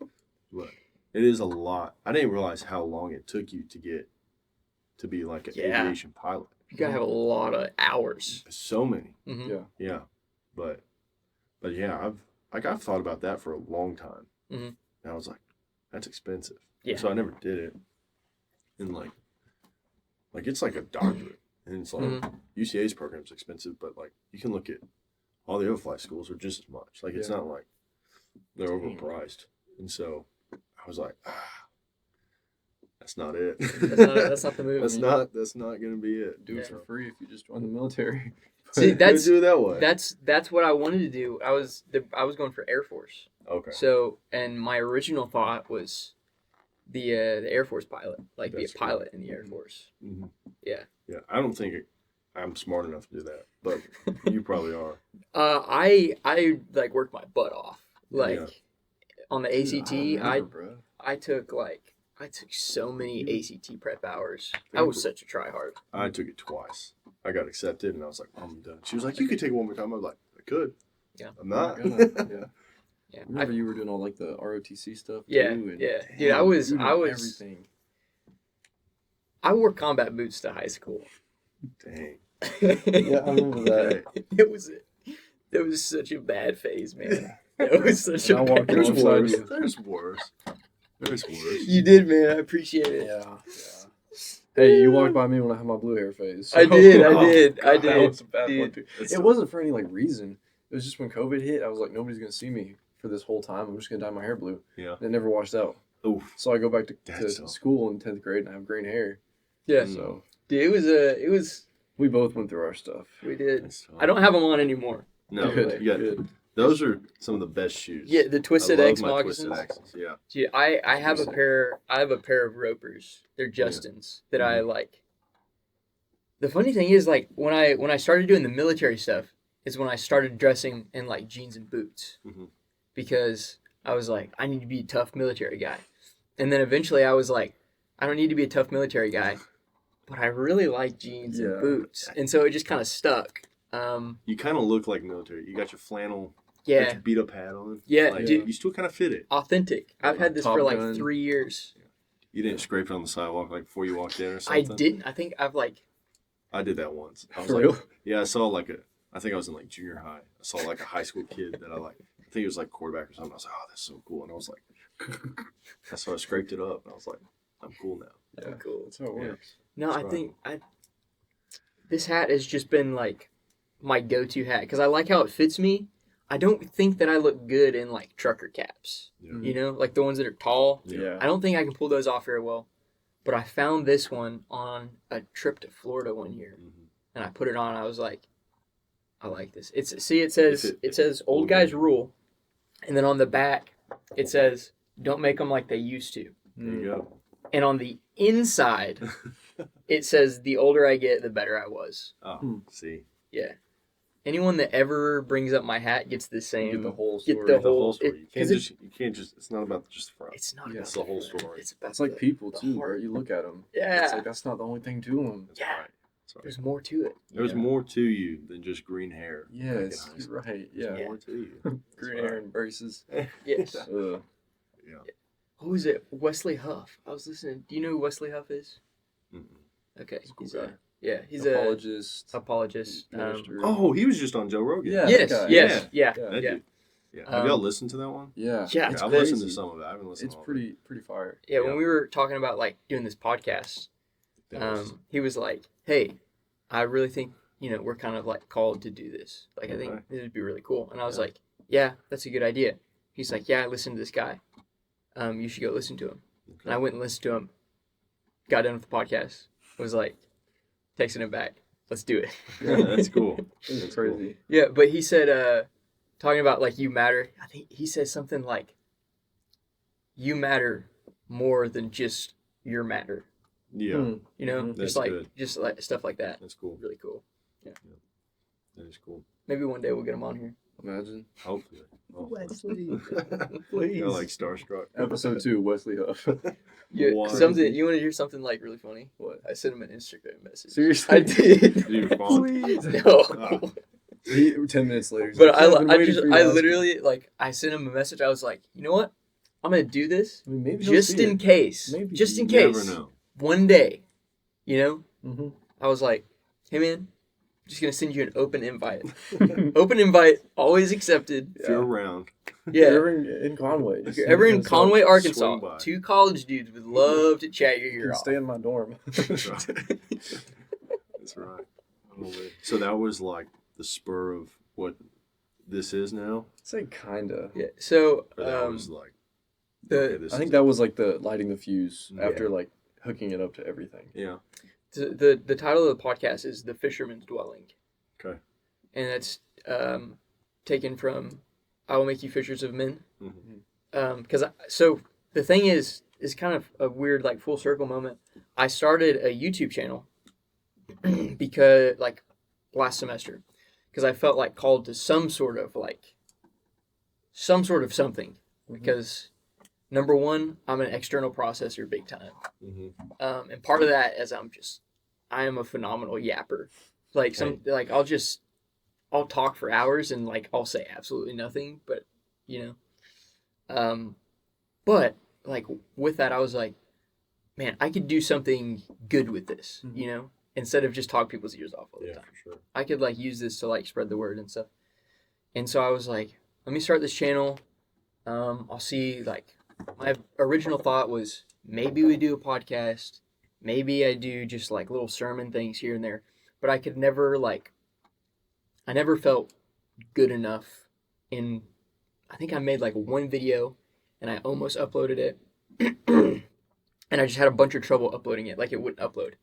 But it is a lot. I didn't realize how long it took you to get to be like an Yeah. aviation pilot. You gotta have a lot of hours. So many. Mm-hmm. Yeah. Yeah. But yeah, I've thought about that for a long time. Mhm. And I was like, that's expensive. Yeah. So I never did it. And like it's like a doctorate. And it's like Mhm. UCA's program's expensive, but like you can look at all the other flight schools are just as much. Like it's Yeah. not like they're Damn. overpriced. And so I was like, that's not it. That's not the move. That's not gonna be it. Do it Yeah. for free if you just join the military. See, Let's do it that way. that's what I wanted to do. I was going for Air Force. Okay. So, and my original thought was the Air Force pilot, like be That's a cool. pilot in the Air Force. Mhm. Yeah. Yeah. I don't think I'm smart enough to do that, but you probably are. I like worked my butt off. Like Yeah. on the Dude, ACT, never, bro. I took so many ACT prep hours. I Yeah. was such a tryhard. I took it twice. I got accepted, and I was like, I'm done. She was like, you could take it one more time. I was like, I could. Yeah. I'm not. Yeah. Yeah. Remember you were doing all like the ROTC stuff Yeah, too? And yeah. damn, Dude, I was everything. I wore combat boots to high school. Dang. Yeah, I remember that. It was such a bad phase, man. It was such And a I walked bad There's alongside worse. you. There's worse. There's worse. You did, man. I appreciate it. Yeah. Hey, you walked by me when I had my blue hair phase. I did. I Oh, did. God, That was a bad Dude. one too. That's It so- wasn't for any like reason. It was just when COVID hit, I was like, nobody's gonna see me for this whole time. I'm just gonna dye my hair blue. Yeah. And it never washed out. Oof. So I go back to That's so- school in 10th grade and I have green hair. Yeah. So Dude, it was. we both went through our stuff. We did. That's so- I don't have them on anymore. No, Good, you got, good. those are some of the best shoes. Yeah, the Twisted I love X my moccasins. Twisted X's. Yeah. Dude, I have a pair. I have a pair of Ropers. They're Justins that I like. The funny thing is, like when I started doing the military stuff, is when I started dressing in like jeans and boots, Mhm. because I was like, I need to be a tough military guy, and then eventually I was like, I don't need to be a tough military guy, but I really like jeans and Yeah. boots, and so it just kind of stuck. You kind of look like military. You got your flannel, got Yeah, your beat up hat on. yeah, Like, dude, you still kind of fit it. authentic. I've had this Top for like Gun. 3 years. You didn't scrape it on the sidewalk like before you walked in or I something. didn't. I think I've like. I did that once. I was For like, real? yeah, I saw I think I was in like junior high. I saw like a high school kid that I think it was like quarterback or something. I was like, oh, that's so cool. And I was like, that's why I scraped it up. And I was like, I'm cool now. Yeah, Cool. that's how it Yeah. works. No, That's I right. think this hat has just been like my go-to hat because I like how it fits me. I don't think that I look good in like trucker caps, Yeah. you know, like the ones that are tall. Yeah. I don't think I can pull those off very well. But I found this one on a trip to Florida one year, Mhm. and I put it on. I was like, I like this. It says If it says old guys rule, and then on the back it says don't make them like they used to. There you go. And on the inside, it says the older I get, the better I was. Oh, see. Yeah. Anyone that ever brings up my hat gets the You same. get the whole Get story. the The whole whole- story. it- You 'cause can't just. It's not about just the front. It's not Yeah. about It's the whole story. It's about It's like people the too, heart. right? You look at them. Yeah. It's like that's not the only thing to them. That's Yeah. right. That's right. There's more to it. There's Yeah. more to you than just green hair. Yes, Back in high you're right. There's Yeah. more to you. That's Green right. hair and braces. Yes. Ugh. Yeah. Who is it? Wesley Huff. I was listening. Do you know who Wesley Huff is? Mm-mm. Okay. He's a cool He's guy. he's Apologist. a apologist. Minister. Oh, he was just on Joe Rogan. Yeah. Yes. that guy. Yes. Yeah. Yeah. That Yeah. dude. Yeah. Have y'all Um, listened to that one? Yeah. Yeah. It's I've crazy. listened to some of it. I haven't listened It's to all of it. pretty fire. Yeah. When Yeah. we were talking about like doing this podcast, That he was like, "Hey, I really think we're kind of like called to do this. Like, I think Okay. this would be really cool." And I was Yeah. like, "Yeah, that's a good idea." He's like, "Yeah, I listened to this guy. You should go listen to him." And I went and listened to him. Got done with the podcast. Was like, texting him back. Let's do it. Yeah, that's cool. It's That's crazy. Yeah, but he said, talking about like you matter. I think he said something like, "You matter more than just your matter." Yeah, Hmm. You know, Mhm. That's just good. like stuff like that. that's cool. Really cool. That is cool. Maybe one day we'll get him on here. Imagine. Hopefully. Wesley, Please. You're like starstruck. Episode 2, Wesley Huff. Yeah, Why? something. You want to hear something like really funny? What? I sent him an Instagram message. Seriously? I did. Did you respond? Please. No. Oh. He, 10 minutes later. he's But like, "I've been I waiting just for you to I ask me." literally like I sent him a message. I was like, you know what? I'm gonna do this I mean, maybe he'll just see in it. case. Maybe. Just in You never case. know. One day, you know. Mm-hmm. I was like, hey man, I'm just gonna send you an open invite. Open invite, always accepted. If you're around, Yeah. If you're in Conway. If you're ever in Conway, swing Arkansas, by. 2 college dudes would love to chat your you ear can off. stay in my dorm. That's right. That's right. So that was like the spur of what this is now? Say kinda. Yeah. So Or that was like, the okay, this I is think that was like the lighting the fuse Yeah. after like hooking it up to everything. Yeah. the title of the podcast is The Fisherman's Dwelling. Okay. And that's taken from I Will Make You Fishers of Men. Mm-hmm. So the thing is kind of a weird like full circle moment. I started a YouTube channel because like last semester because I felt like called to some sort of something because number one, I'm an external processor big time. Mm-hmm. And part of that is I am a phenomenal yapper. Like I'll talk for hours and like I'll say absolutely nothing, but but like with that I was like, man, I could do something good with this, instead of just talk people's ears off all the Yeah, time. for sure. I could like use this to like spread the word and stuff. And so I was like, let me start this channel. I'll see like my original thought was maybe we do a podcast, maybe I do just like little sermon things here and there, but I never felt good enough I think I made like one video and I almost uploaded it and I just had a bunch of trouble uploading it, like it wouldn't upload.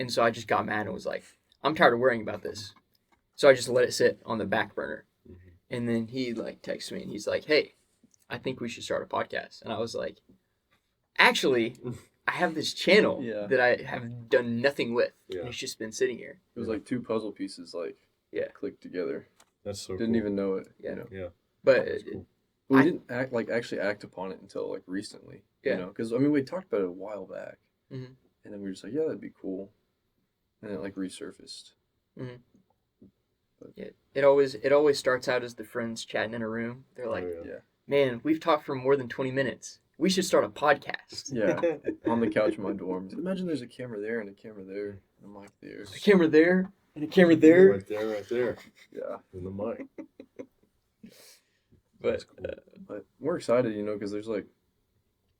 And so I just got mad and was like, I'm tired of worrying about this. So I just let it sit on the back burner. Mm-hmm. And then he like texts me and he's like, hey, I think we should start a podcast. And I was like, actually, I have this channel that I have done nothing with. Yeah. And it's just been sitting here. It was like 2 puzzle pieces like clicked together. That's so Didn't cool. even know it. Yeah. You know? But That's cool. We I- didn't actually act upon it until like recently. Yeah. You know, because I mean we talked about it a while back, Mhm. and then we were just like, yeah, that'd be cool, and it like resurfaced. it always starts out as the friends chatting in a room. They're like, Oh, yeah. man, we've talked for more than 20 minutes. We should start a podcast. Yeah, on the couch in my dorm. Imagine there's a camera there and a camera there and a mic there. A camera there and a camera there. Right there. Yeah, In the mic. But That's cool. but we're excited, you know, because there's like,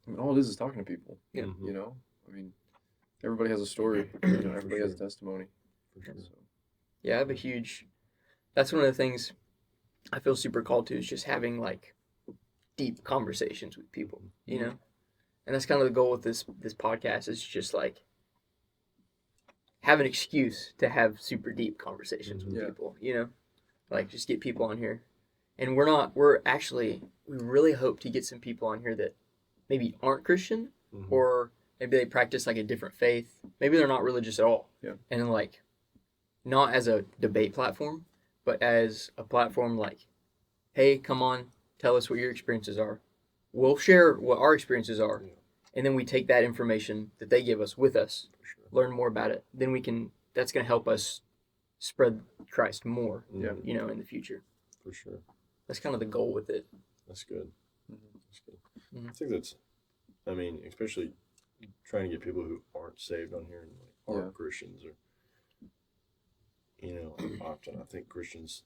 I mean, all it is talking to people. Yeah. Mhm. You know, I mean, everybody has a story. You know, everybody has a testimony. For sure. So, yeah, I have that's one of the things I feel super called to is just having like deep conversations with people, And that's kind of the goal with this podcast is just like have an excuse to have super deep conversations with Yeah. people, Like just get people on here. And we really hope to get some people on here that maybe aren't Christian Mhm. or maybe they practice like a different faith. Maybe they're not religious at all. Yeah. And like not as a debate platform, but as a platform like, hey, come on, tell us what your experiences are. We'll share what our experiences are. Yeah. And then we take that information that they give us with us, For sure. learn more about it. Then that's going to help us spread Christ more, Mhm. in the future. For sure. That's kind of the goal with it. That's good. That's good. Mhm. I think especially trying to get people who aren't saved on here and like aren't Christians or, often I think Christians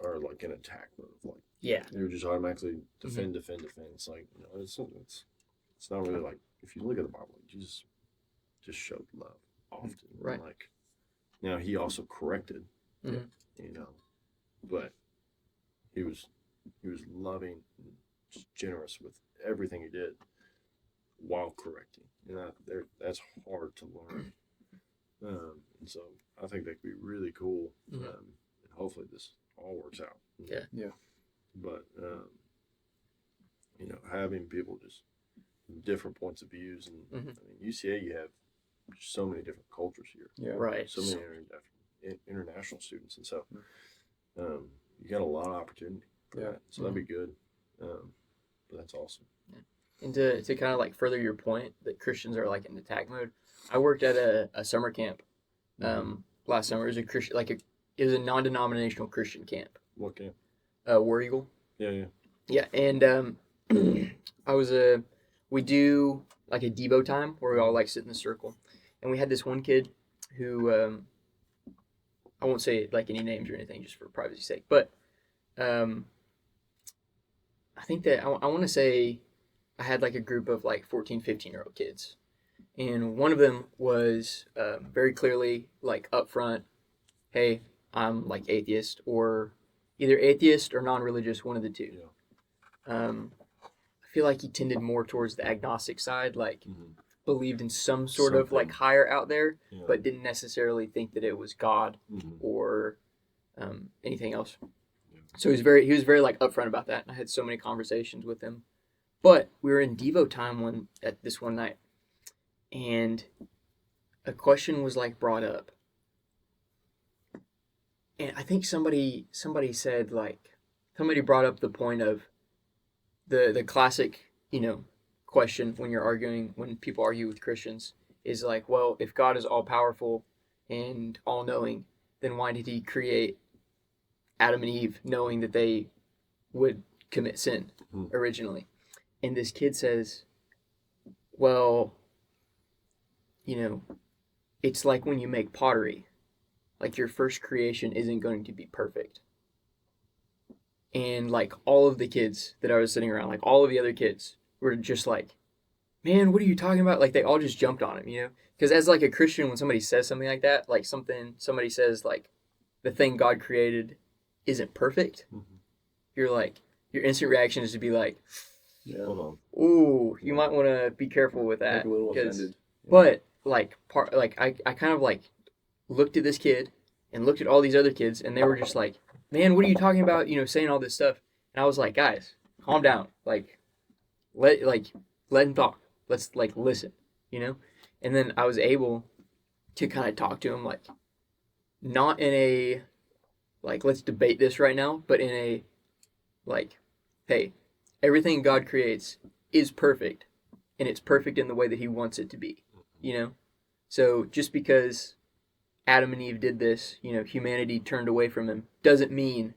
are like in attack mode. Like Yeah. they're just automatically defend. It's like, it's not really like, if you look at the Bible, Jesus just showed love often. Right. Like, he also corrected, Mhm. but he was loving and just generous with everything he did while correcting. And that's hard to learn. And so I think that could be really cool. Mhm. And hopefully this all works out. Yeah. Yeah. But, having people just different points of views. And Mhm. I mean, UCA, you have so many different cultures here. yeah. Right. So many international students. And so you got a lot of opportunity for Yeah. that. So that'd be good. But that's awesome. And to kind of like further your point that Christians are like in attack mode, I worked at a summer camp last summer. It was a Christian, like it was a non-denominational Christian camp. What game? War Eagle. Yeah. Yeah, and we do like a Devo time where we all like sit in a circle, and we had this one kid who I won't say like any names or anything just for privacy's sake, but I think that I want to say I had like a group of like 14, 15-year-old kids, and one of them was very clearly like upfront, hey, I'm like atheist, or either atheist or non-religious, one of the two. Yeah. I feel like he tended more towards the agnostic side, like believed in some sort of Something. like higher out there, Yeah. but didn't necessarily think that it was God Mhm. or anything else. Yeah. So he was very like upfront about that. I had so many conversations with him, but we were in Devo time this one night, and a question was like brought up, and I think somebody said like somebody brought up the point of the classic question when people argue with Christians is like, well, if God is all powerful and all knowing, then why did he create Adam and Eve knowing that they would commit sin originally? And this kid says, well, it's like when you make pottery, like your first creation isn't going to be perfect. And like all of the kids that I was sitting around, like all of the other kids were just like, man, what are you talking about? Like they all just jumped on him, because as like a Christian, when somebody says something like that, like somebody says like the thing God created isn't perfect, you're like, your instant reaction is to be like, Yeah. Hold on. ooh, you might want to be careful with that. Like a little 'cause- offended. But like I kind of like looked at this kid and looked at all these other kids, and they were just like, man, what are you talking about? Saying all this stuff. And I was like, guys, calm down. Like, let him talk. Let's like listen, And then I was able to kind of talk to him, like, not in a like let's debate this right now, but in a like, hey, everything God creates is perfect, and it's perfect in the way that He wants it to be. So just because Adam and Eve did this, humanity turned away from Him, doesn't mean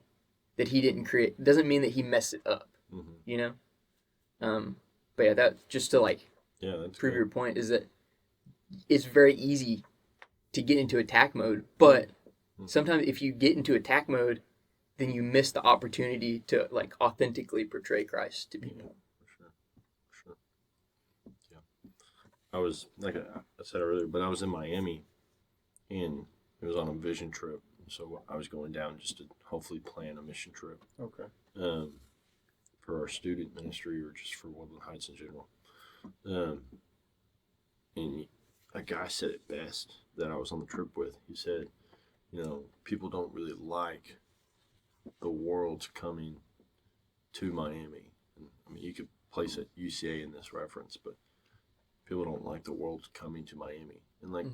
that He didn't create. Doesn't mean that He messed it up. But yeah, that just to like That's prove good. your point is that it's very easy to get into attack mode, but sometimes if you get into attack mode, then you miss the opportunity to like authentically portray Christ to people. For sure. Yeah. I was, like I said earlier, but I was in Miami, and it was on a vision trip. So I was going down just to hopefully plan a mission trip Okay. for our student ministry or just for Woodland Heights in general. And a guy said it best that I was on the trip with. He said, people don't really like the world's coming to Miami. And, I mean, you could place it UCA in this reference, but people don't like the world's coming to Miami. And like,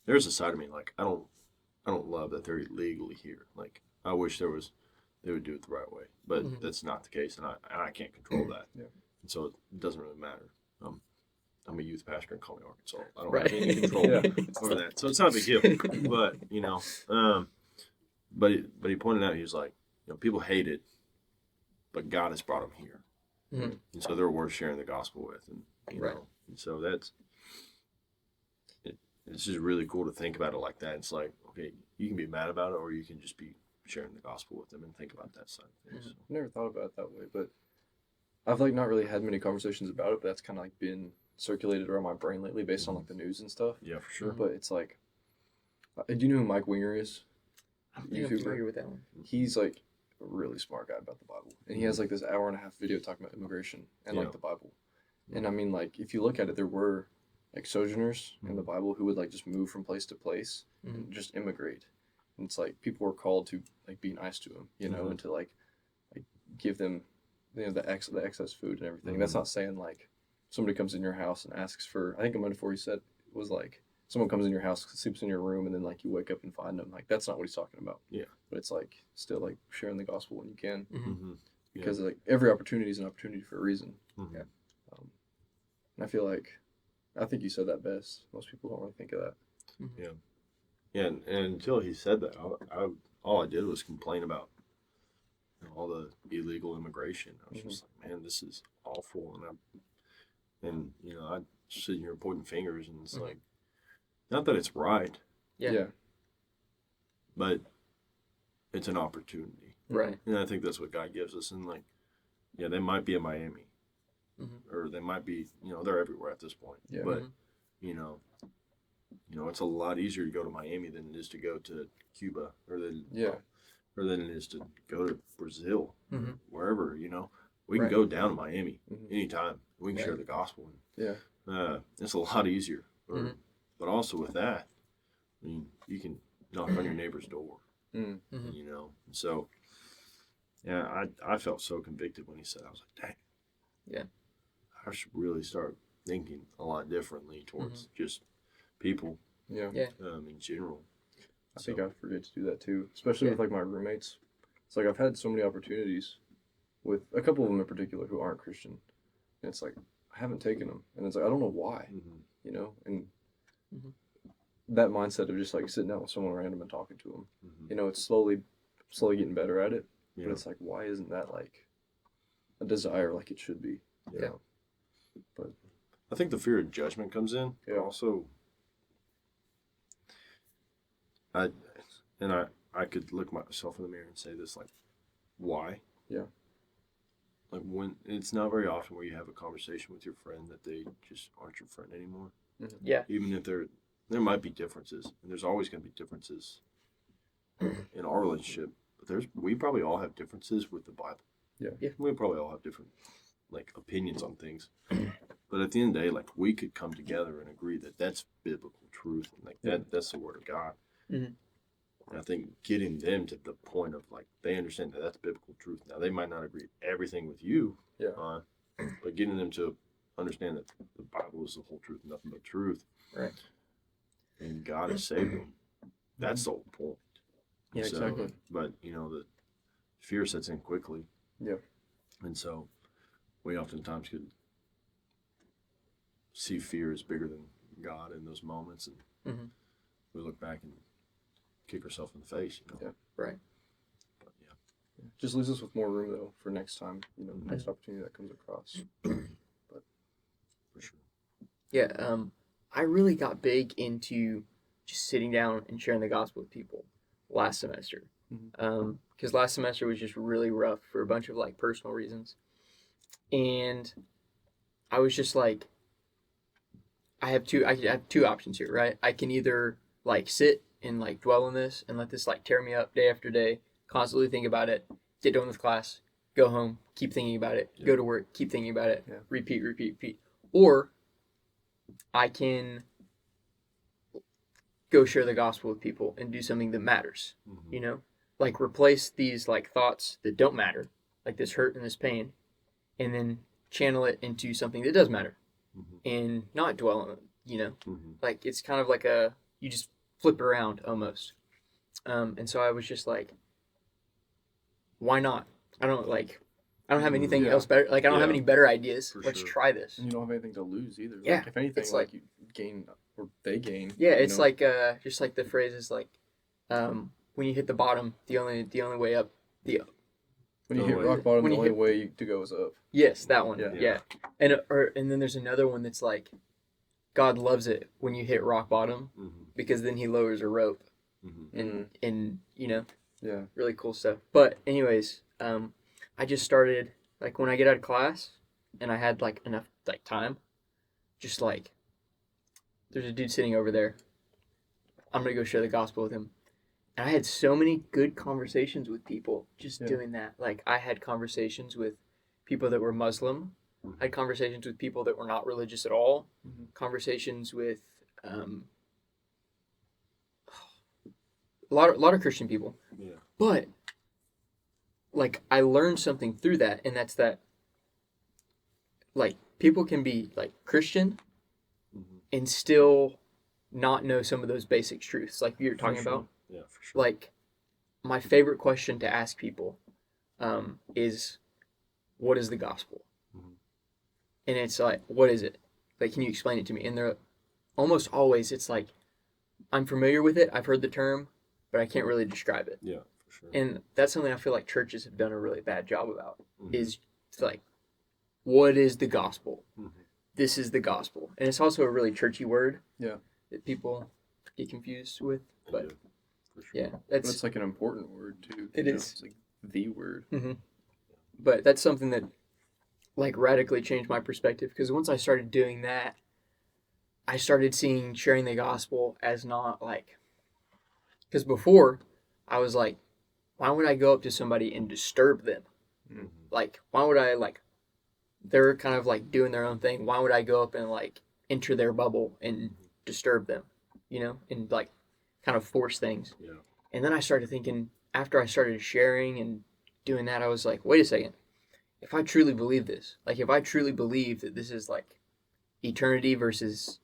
there's a side of me like I don't love that they're illegally here. Like I wish they would do it the right way, but that's not the case, and I can't control that. Yeah. And so it doesn't really matter. I'm a youth pastor in Colony, Arkansas. I don't Right. have any control over that, so it's not a big deal. But but he pointed out, he was like, people hate it, but God has brought them here, and so they're worth sharing the gospel with, and Right. and so it's just really cool to think about it like that. It's like, okay, you can be mad about it, or you can just be sharing the gospel with them and think about that side of things. I've never thought about it that way, but I've like not really had many conversations about it, but that's kind of like been circulated around my brain lately based on like the news and stuff. Yeah, for sure. But it's like, do you know who Mike Winger is? I don't think I'm familiar with that one. He's like a really smart guy about the Bible, and he has like this hour-and-a-half video talking about immigration and like the Bible. And I mean, like if you look at it, there were like sojourners in the Bible who would like just move from place to place and just immigrate. And it's like people were called to like be nice to them, and to like give them the excess food and everything. That's not saying like somebody comes in your house and asks for. I think a metaphor he said was like someone comes in your house, sleeps in your room, and then like you wake up and find them. Like that's not what he's talking about. Yeah. But it's like still like sharing the gospel when you can, because Yeah. like every opportunity is an opportunity for a reason. Mhm. Yeah. And I feel like, I think you said that best. Most people don't really think of that. Yeah, and until he said that, all I did was complain about all the illegal immigration. I was just like, man, this is awful. And I'm sitting here pointing fingers, and it's like, not that it's right, Yeah. but it's an opportunity. Right. And I think that's what God gives us. And like, yeah, they might be in Miami, or they might be, they're everywhere at this point. Yeah. But it's a lot easier to go to Miami than it is to go to Cuba, or than it is to go to Brazil, wherever. We can go down to Miami anytime. We can share the gospel. Yeah. It's a lot easier. But also with that, I mean, you can knock on your neighbor's door. So yeah, I felt so convicted when he said, I was like, dang. Yeah. I should really start thinking a lot differently towards just people Yeah. in general. I think I forget to do that too, especially with like my roommates. It's like I've had so many opportunities with a couple of them in particular who aren't Christian, and it's like I haven't taken them, and it's like I don't know why, and that mindset of just like sitting down with someone random and talking to them, it's slowly getting better at it, but it's like, why isn't that like a desire like it should be? You know? But I think the fear of judgment comes in. Yeah. But also, I could look myself in the mirror and say this, like, why? Yeah. Like, when it's not very often where you have a conversation with your friend that they just aren't your friend anymore. Yeah. Even if there might be differences, and there's always going to be differences in our relationship. But we probably all have differences with the Bible. Yeah. We probably all have different opinions on things. But at the end of the day, like, we could come together and agree that that's biblical truth, and that's the word of God. And I think getting them to the point of like they understand that that's biblical truth. Now they might not agree everything with you, but getting them to understand that the Bible is the whole truth, nothing but truth, right? And God has saved them. That's the whole point. Yeah, so, exactly. But the fear sets in quickly. Yeah. And so we oftentimes could see fear as bigger than God in those moments, and we look back and kick ourselves in the face. Yeah. Right. But just leaves us with more room though for next time. Next opportunity that comes across. But for sure. Yeah. I really got big into just sitting down and sharing the gospel with people last semester. Because last semester was just really rough for a bunch of like personal reasons, and I was just like, I have two options here, right? I can either like sit and like dwell on this and let this like tear me up day after day, constantly think about it, get done with class, go home, keep thinking about it, go to work, keep thinking about it, repeat. Or I can go share the gospel with people and do something that matters, like replace these like thoughts that don't matter, like this hurt and this pain, and then channel it into something that does matter and not dwell on it, like it's kind of like you just flip it around almost. And so I was just like, why not? I don't have anything else better. Like I don't have any better ideas. Let's try this. And you don't have anything to lose either. Yeah. Like, if anything, it's like you gain or they gain. Yeah, it's like just like the phrase is like, when you hit the bottom, the only way up, when you hit rock bottom, the only way to go is up. Yes, that one. Yeah. Yeah. And then there's another one that's like, God loves it when you hit rock bottom because then he lowers a rope and really cool stuff. But anyways, I just started like when I get out of class and I had like enough like time, just like there's a dude sitting over there. I'm going to go share the gospel with him. And I had so many good conversations with people just doing that. Like I had conversations with people that were Muslim. I had conversations with people that were not religious at all. Conversations with a lot of Christian people. Yeah. But like I learned something through that, and that's that like people can be like Christian and still not know some of those basic truths like you're talking about. Yeah, for sure. Like my favorite question to ask people is, what is the gospel? And it's like, what is it? Like, can you explain it to me? And they're almost always, it's like, I'm familiar with it. I've heard the term, but I can't really describe it. Yeah, sure. And that's something I feel like churches have done a really bad job about. Mhm. Is like, what is the gospel? Mhm. This is the gospel, and it's also a really churchy word. Yeah. That people get confused with, They but do, for sure. yeah, But that's it's like an important word too. It you know? is. It's like the word. but that's something that like radically changed my perspective, because once I started doing that, I started seeing sharing the gospel as not like, because before I was like, why would I go up to somebody and disturb them? Mhm. Like, why would I like, they're kind of like doing their own thing. Why would I go up and like enter their bubble and disturb them, and like kind of force things? Yeah. And then I started thinking, after I started sharing and doing that, I was like, wait a second. If I truly believe this, like if I truly believe that this is like eternity versus,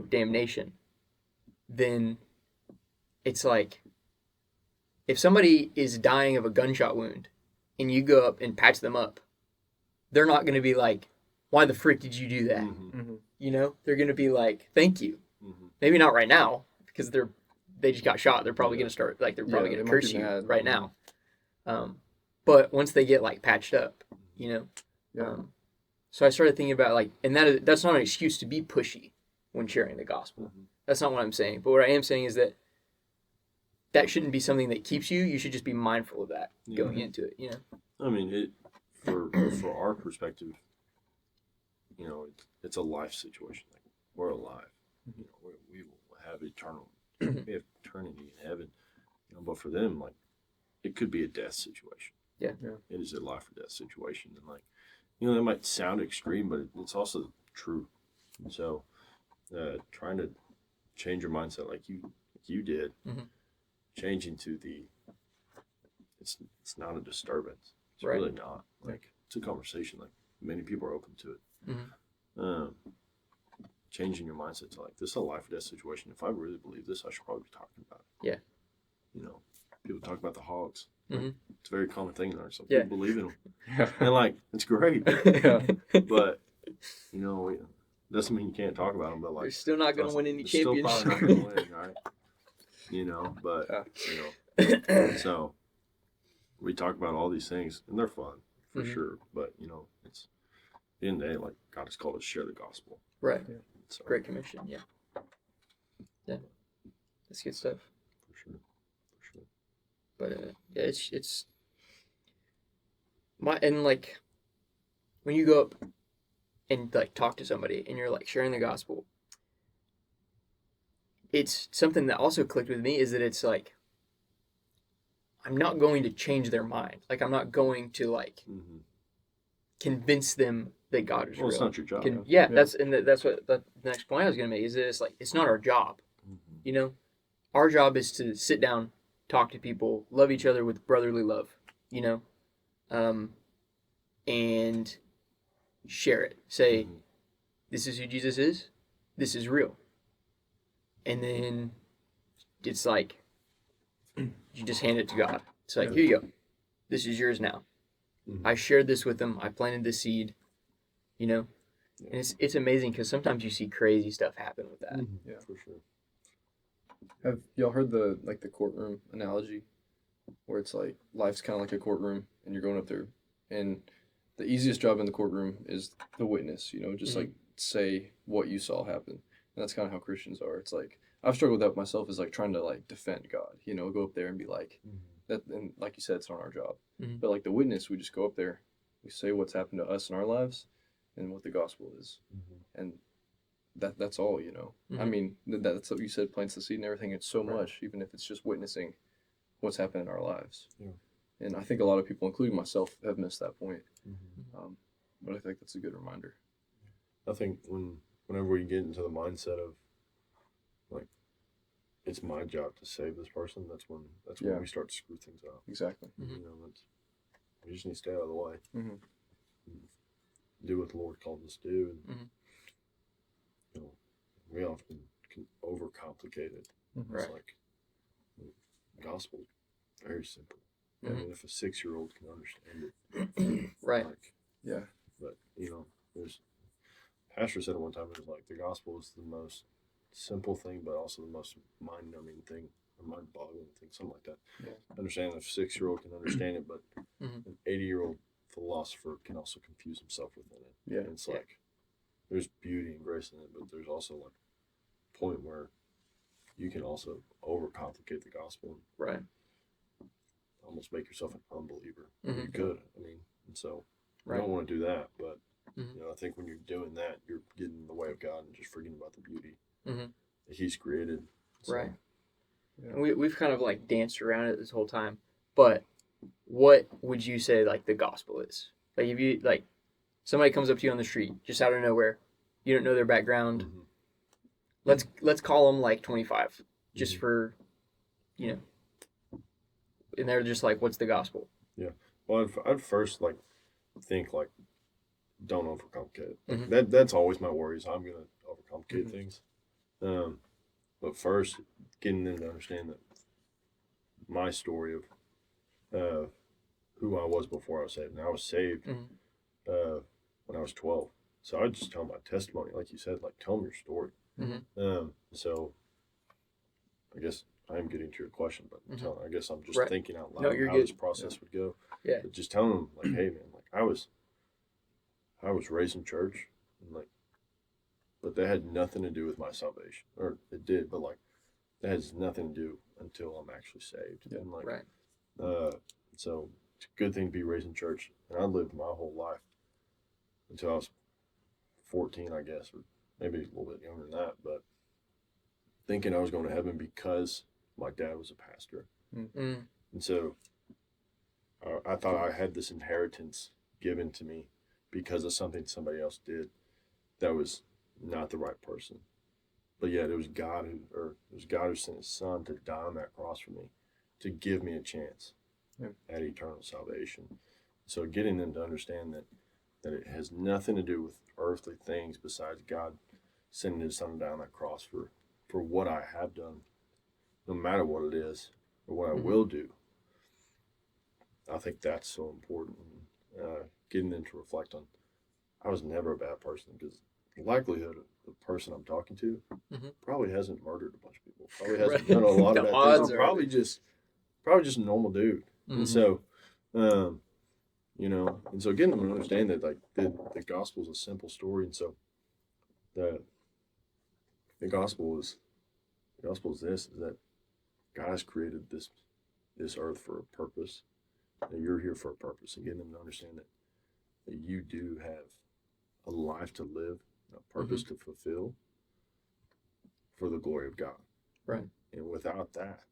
damnation, then it's like, if somebody is dying of a gunshot wound and you go up and patch them up, they're not going to be like, why the frick did you do that? Mhm. They're going to be like, thank you. Mhm. Maybe not right now, because they just got shot. They're probably Yeah. going to start, like, they're probably Yeah, going to they might curse be you mad. right now. But once they get like patched up, Yeah. So I started thinking about like, and that's not an excuse to be pushy when sharing the gospel. Mhm. That's not what I'm saying. But what I am saying is that shouldn't be something that keeps you. You should just be mindful of that Yeah. going into it. I mean, for our perspective, it's a life situation. Like, we're alive. We will have eternal. We have eternity in heaven. But for them, like, it could be a death situation. Yeah. It is a life or death situation, and like, that might sound extreme, but it's also true. So, trying to change your mindset like you did, Mhm. changing to it's not a disturbance. It's Right. really not. Like, it's a conversation. Like, many people are open to it. Mhm. Changing your mindset to like, this is a life or death situation. If I really believe this, I should probably be talking about it. Yeah. People talk about the hogs. Mhm. It's a very common thing there. Some Yeah. people believe in them, Yeah. and like, it's great. Yeah. But doesn't mean you can't talk about them. But like, They're still not going to win any they're still championships. probably not going to win, right? But so we talk about all these things, and they're fun for Mhm. sure. But it's at the end of the day, like, God has called us to share the gospel. Right. So, Great commission. Yeah. That's good stuff. for sure. But yeah, it's and like when you go up and like talk to somebody and you're like sharing the gospel, it's something that also clicked with me, is that it's like, I'm not going to change their mind. Like, I'm not going to like Mm-hmm. convince them that God is Well, it's real. not your job. Yeah, that's what the next point I was gonna make, is that it's like, it's not our job. Mm-hmm. Our job is to sit down, talk to people, love each other with brotherly love, and share it. Say, Mhm. this is who Jesus is. This is real. And then it's like, you just hand it to God. It's like, here you go. This is yours now. Mhm. I shared this with them. I planted this seed. Yeah. And it's amazing, because sometimes you see crazy stuff happen with that. Mhm. Yeah. For sure. Have y'all heard the courtroom analogy, where it's like life's kind of like a courtroom and you're going up there, and the easiest job in the courtroom is the witness, just like say what you saw happen. And that's kind of how Christians are. It's like, I've struggled with that myself, is like trying to like defend God, go up there and be like, that, and like you said, it's not our job. Mhm. But like the witness, we just go up there, we say what's happened to us in our lives and what the gospel is. And that's all. I Mhm. mean, that's what you said, plants the seed and everything. It's so Right. much, even if it's just witnessing what's happened in our lives. Yeah. And I think a lot of people, including myself, have missed that point. Mm-hmm. But I think that's a good reminder. I think whenever we get into the mindset of like, it's my job to save this person, that's when Yeah. we start to screw things up. Exactly. Mhm. We just need to stay out of the way. Mhm. Do what the Lord called us to do, and Mhm. we often can overcomplicate it. Mhm. It's Right. like, the gospel is very simple. I Mhm. mean, if a 6-year-old can understand it, Right. like, Yeah. but there's pastor said at one time, it was like, the gospel is the most simple thing, but also the most mind-numbing thing or mind-boggling thing, something like that. Yeah. Understand if a 6-year-old can understand it, but Mhm. an 80-year-old philosopher can also confuse himself within it. Yeah. And it's like there's beauty and grace in it, but there's also like a point where you can also overcomplicate the gospel Right. and almost make yourself an unbeliever. Mhm. You could, I mean, and so you Right. don't want to do that, but Mhm. you know, I think when you're doing that, you're getting in the way of God and just forgetting about the beauty Mhm. that He's created. So, Right. Yeah. And we've kind of like danced around it this whole time, but what would you say like the gospel is? Like if you like somebody comes up to you on the street just out of nowhere, you don't know their background. Mhm. Let's call them like 25, just Mhm. for, you know, and they're just like, what's the gospel? Well, I'd first like think like don't overcomplicate it. Like, Mhm. that's always my worries. I'm gonna overcomplicate Mhm. things. But first, getting them to understand that my story of who I was before I was saved. And I was saved Mhm. when I was 12. So I just tell them my testimony, like you said, like tell them your story. Mhm. So I guess I'm getting to your question, but Mhm. I guess I'm just Right. thinking out loud No, you're how good. this process would go. Yeah. But just telling them like, hey man, like I was raised in church, and like, but that had nothing to do with my salvation, or it did, but like that has nothing to do until I'm actually saved. Yeah. And like, Right. so it's a good thing to be raised in church, and I lived my whole life until I was 14, I guess, or maybe a little bit younger than that, but thinking I was going to heaven because my dad was a pastor. Mm. And so I thought I had this inheritance given to me because of something somebody else did that was not the right person. But yet it was God who sent His Son to die on that cross for me, to give me a chance at eternal salvation. So getting them to understand that it has nothing to do with earthly things besides God sending His Son down that cross for what I have done, no matter what it is or what I will do. I think that's so important. Getting them to reflect on, I was never a bad person, because the likelihood of the person I'm talking to probably hasn't murdered a bunch of people, probably hasn't Right. done a lot The of bad odds things. are- Probably just a normal dude. And so, you know, and so getting them to understand that like the gospel is a simple story, and so the gospel is this, is that God has created this earth for a purpose, and you're here for a purpose, and getting them to understand that you do have a life to live, a purpose to fulfill for the glory of God. Right. And without that,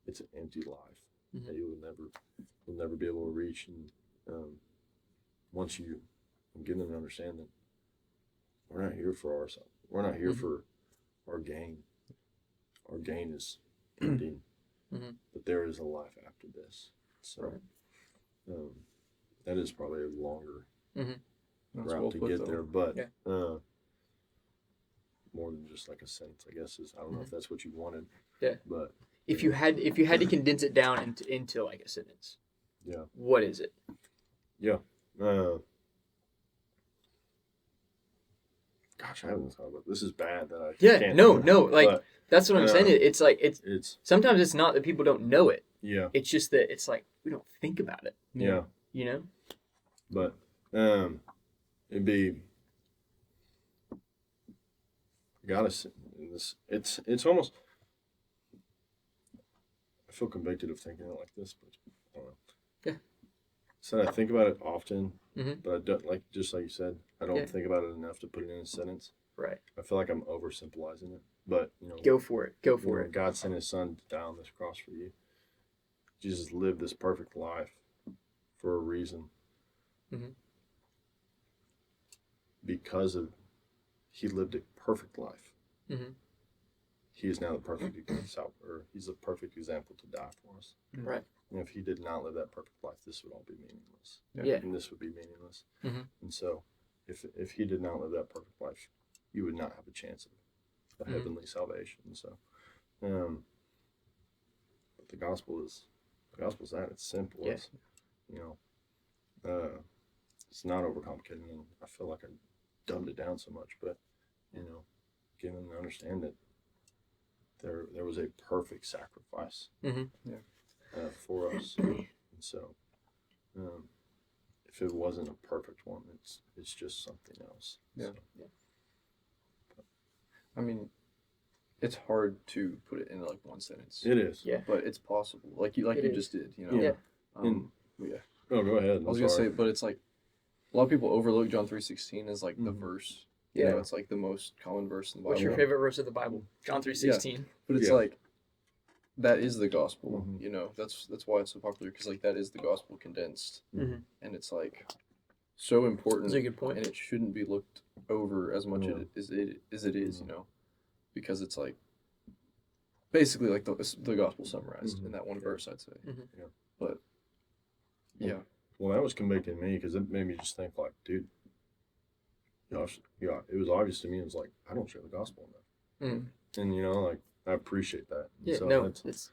it's an empty life Mhm. that you'll never be able to reach. And once you get them to understand that we're not here for ourselves, we're not here for our gain. Our gain is ending, but there is a life after this. So that is probably a longer That's route well to put, get though. there, but Yeah. more than just like a sentence, I guess, is I don't know if that's what you wanted. Yeah. But If you had to condense it down into like a sentence, what is it? Gosh, I haven't thought about this. Is bad that I can't no, think about it, like but, that's what I'm saying. It's like it's sometimes it's not that people don't know it. yeah, It's just that it's like we don't think about it. yeah. You know. But it'd be gotta sit in this. It's almost. I feel convicted of thinking it like this, but I don't know. Yeah. So I think about it often, Mhm. but I don't like you said. I don't Yeah. think about it enough to put it in a sentence. Right. I feel like I'm oversimplifying it, but you know, Go for it. Go for it. God sent His Son to die on this cross for you. Jesus lived this perfect life for a reason. Because of He lived a perfect life. He is now the perfect example, or He's the perfect example to die for us. Right. And if He did not live that perfect life, this would all be meaningless. Yeah. And this would be meaningless. And so, if He did not live that perfect life, you would not have a chance of a heavenly salvation. So, but the gospel is that it's simple. Yeah. It's, you know, it's not overcomplicated, and I feel like I dumbed it down so much. But you know, getting them to understand that there was a perfect sacrifice for us. And so, if it wasn't a perfect one, it's just something else. Yeah. So, I mean, it's hard to put it in like one sentence. it is. Yeah. But it's possible. Like you just did, you know. Yeah. Yeah. Oh, go ahead. I was gonna say, but it's like a lot of people overlook John 3:16 as like the verse. You Yeah. know, it's like the most common verse in the Bible. What's your favorite verse of the Bible? John 3:16. But it's Yeah. like that is the gospel. Mhm. You know, that's why it's so popular, because like that is the gospel condensed, Mhm. and it's like so important. That's a good point. And it shouldn't be looked over as much Yeah. as it is. You know, because it's like basically like the gospel summarized in that one verse, I'd say. Mhm. Yeah. But yeah. Well, that was convicting me because it made me just think, like, dude, it was obvious to me. It was like, I don't share the gospel enough. And, like, I appreciate that. And Yeah, so no, that's, it's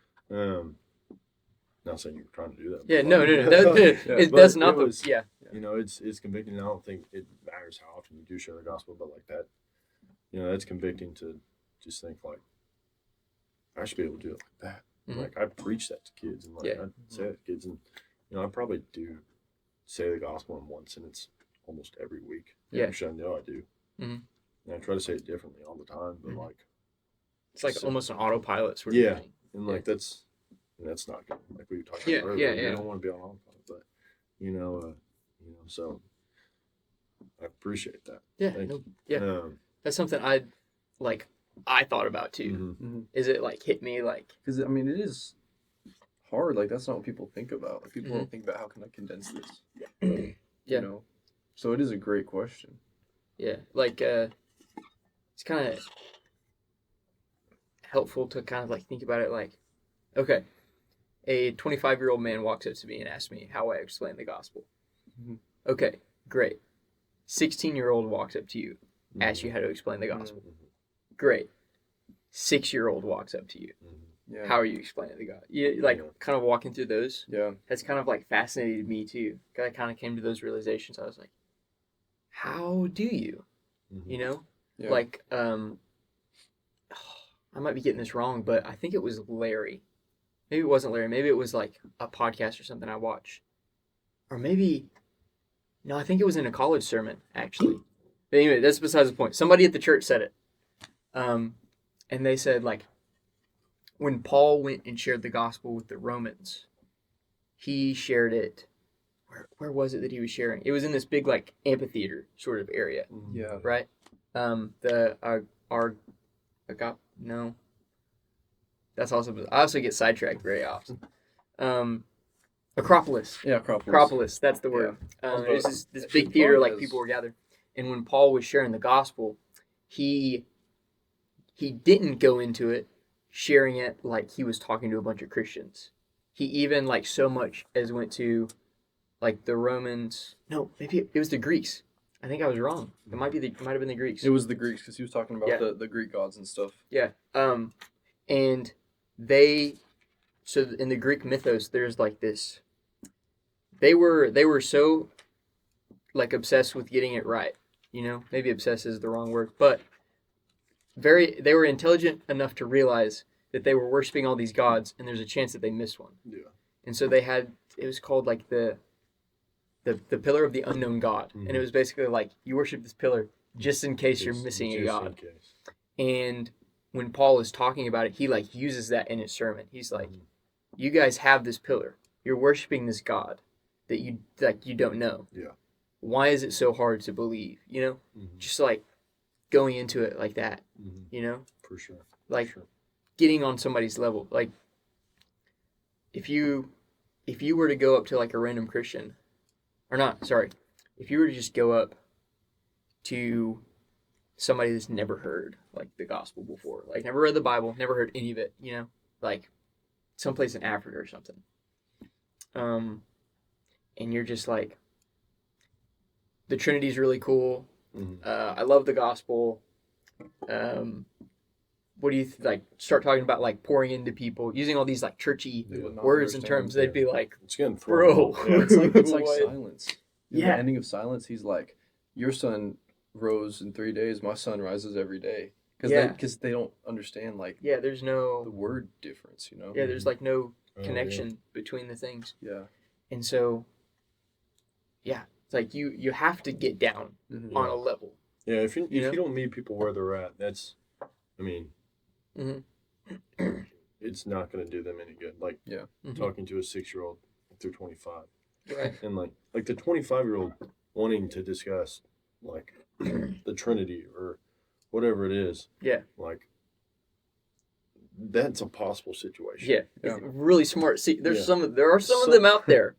not saying you're trying to do that. yeah, but, no, but that's not it the was, yeah. it's convicting. I don't think it matters how often you do share the gospel, but like that, that's convicting to just think, like, I should be able to do it like that. Mhm. Like, I preach that to kids, and like Yeah. I say that to kids, and I probably do say the gospel in one sentence almost every week. Yeah. Actually, I know I do. Mhm. And I try to say it differently all the time, but Mhm. like, It's like So- almost an autopilot sort Yeah. of thing. and like that's not good. Like we were talking Yeah, about earlier, yeah. you don't want to be on autopilot, but so I appreciate that. Yeah, Thank no, you. yeah. That's something I thought about too. Mhm. Is it like hit me like Because I mean, it is hard. Like that's not what people think about. Like people Mhm. don't think about how can I condense this. Yeah. You know, so it is a great question. yeah, like it's kind of helpful to kind of like think about it like, okay, a 25-year-old man walks up to me and asks me how I explain the gospel. Mhm. Okay, great. 16-year-old walks up to you, asks you how to explain the gospel. Great. 6-year-old walks up to you. Yeah. How are you explaining the gospel? You like Yeah. kind of walking through those. Yeah. That's kind of like fascinated me too. I kind of came to those realizations. I was like, how do you? You know, Yeah. like I might be getting this wrong, but I think it was Larry. Maybe it wasn't Larry. Maybe it was like a podcast or something I watched, or maybe no. I think it was in a college sermon actually. But anyway, that's besides the point. Somebody at the church said it, and they said like when Paul went and shared the gospel with the Romans, he shared it. Where was it that he was sharing? It was in this big like amphitheater sort of area, Yeah. right? No, that's also I also get sidetracked very often. Acropolis. Yeah. Acropolis. Acropolis, that's the word. was It was about- this actually, big theater, Paul like has- people were gathered. And when Paul was sharing the gospel, he didn't go into it sharing it like he was talking to a bunch of Christians. He even like so much as went to like the Romans. No, maybe it was the Greeks. I think I was wrong. It might have been the Greeks. It was the Greeks, because he was talking about Yeah. the Greek gods and stuff. Yeah. And so in the Greek mythos, there's like this. They were so like obsessed with getting it right. Maybe obsessed is the wrong word, but they were intelligent enough to realize that they were worshiping all these gods, and there's a chance that they missed one. Yeah. And so it was called like the pillar of the unknown god, and it was basically like you worship this pillar just in case you're missing a Just god. in case. And when Paul is talking about it, he like uses that in his sermon. He's like, "You guys have this pillar. You're worshiping this God that you don't know. Yeah. Why is it so hard to believe? Just like going into it like that. For sure. Like For sure. getting on somebody's level. Like if you were to go up to like a random Christian, or not, sorry, if you were to just go up to somebody that's never heard like the gospel before, like never read the Bible, never heard any of it, like someplace in Africa or something, and you're just like, the Trinity's really cool. I love the gospel. What do you like? Start talking about like pouring into people, using all these like churchy They would not words and understand. terms. They'd be like, It's getting bro. thrown. Yeah. It's like What? silence. In Yeah. the ending of Silence, he's like, "Your son rose in 3 days. My son rises every day." because they don't understand like Yeah, there's the no word difference, you know. yeah, there's like no Oh, connection between the things. Yeah. And so yeah, it's like you have to get down Mhm. on a level. Yeah, if you You know? don't meet people where they're at, that's, I mean, Mhm. it's not going to do them any good. Like Mhm. talking to a 6-year-old if they're 25, Right. and like the 25-year-old wanting to discuss like the Trinity or whatever it is. Yeah. Like that's a possible situation. Yeah. Yeah. It's really smart. See, there are some of Some- them out there.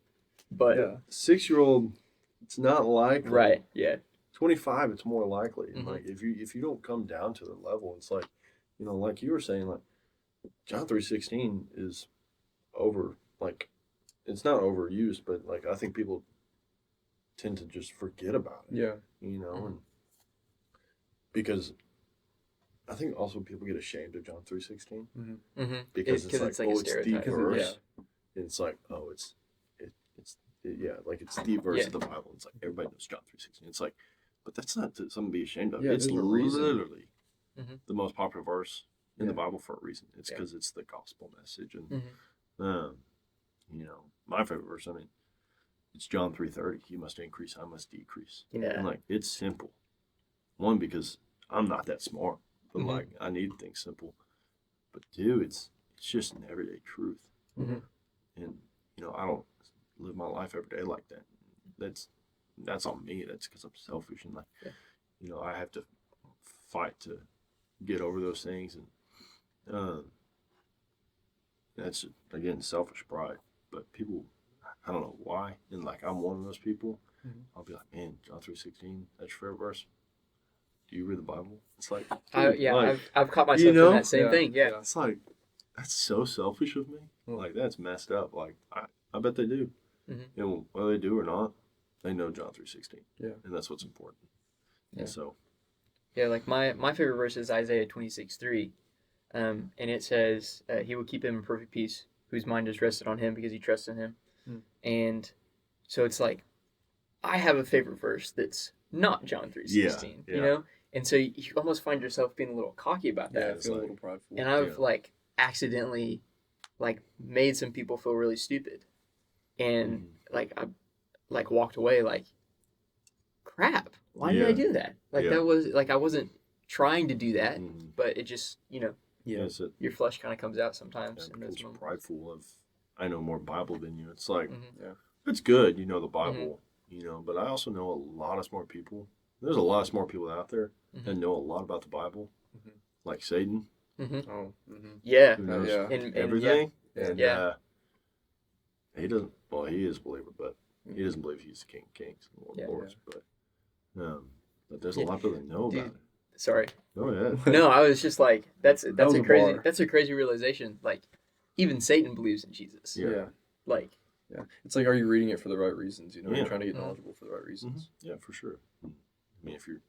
But Yeah. 6-year-old, it's not likely. right, yeah. 25, it's more likely. And Mhm. like if you don't come down to the level, it's like, you know, like you were saying, like John 3:16 is over. Like it's not overused, but like I think people tend to just forget about it. Yeah. You know, Mhm. and because I think also people get ashamed of John 3:16 Mm-hmm. because it's like, it's like oh, a it's the stereotype. verse. It's like, oh, like it's the verse Yeah. of the Bible. It's like everybody knows John 3:16. It's like, but that's not something to be ashamed of. Yeah, It's there's a reason. literally Mhm. the most popular verse in the Yeah. Bible for a reason. It's Yeah. because it's the gospel message, and Mhm. you know, my favorite verse. I mean, it's John 3:30. You must increase, I must decrease. Yeah. And like it's simple. One, because I'm not that smart, but Mhm. like I need things simple. But two, it's just an everyday truth. Mhm. And you know, I don't live my life every day like that. That's on me. That's because I'm selfish, and like Yeah. you know, I have to fight to get over those things, and that's again selfish pride. But people, I don't know why, and like I'm one of those people. Mhm. I'll be like, man, John 3:16, that's your favorite verse. Do you read the Bible? It's like, I've caught myself you know? doing that same Yeah. thing. Yeah. it's like that's so selfish of me. Hmm. Like that's messed up. Like I bet they do. Mhm. You know, whether they do or not, they know John 3:16. Yeah. And that's what's important. Yeah. And so Yeah, like my favorite verse is Isaiah 26:3. And it says, he will keep him in perfect peace, whose mind is rested on him because he trusts in him. Hmm. And so it's like, I have a favorite verse that's not John 3:16, Yeah, you yeah. know? And so you almost find yourself being a little cocky about Yeah, that. I it's feel a like- little prideful. And I've Yeah. like accidentally like made some people feel really stupid. And like I like walked away like, crap, why did I Yeah. do that? Like Yeah. that was like I wasn't trying to do that, Mhm. but it just, you know, Yeah. Yes, it your flesh kind of comes out sometimes in those becomes moments. prideful of I know more Bible than you. It's like Mhm. it's good, you know the Bible, you know, but I also know a lot of smart people. There's a lot of smart people out there that know a lot about the Bible, Mhm. like Satan, Oh. Yeah. who knows yeah. And everything. Yeah. And Yeah. he doesn't. Well, he is a believer, but he doesn't believe he's the King of Kings, and Lord of Yeah. Lords. But there's a Yeah. lot of people that know Dude. about it. Sorry. Oh yeah. No, I was just like, that's was a a crazy bar. that's a crazy realization. Like, even Satan believes in Jesus. Yeah. Yeah. Like, Yeah. It's like, are you reading it for the right reasons? You know, Yeah. you're trying to get Mhm. knowledgeable for the right reasons. Yeah, for sure. I mean, if you're,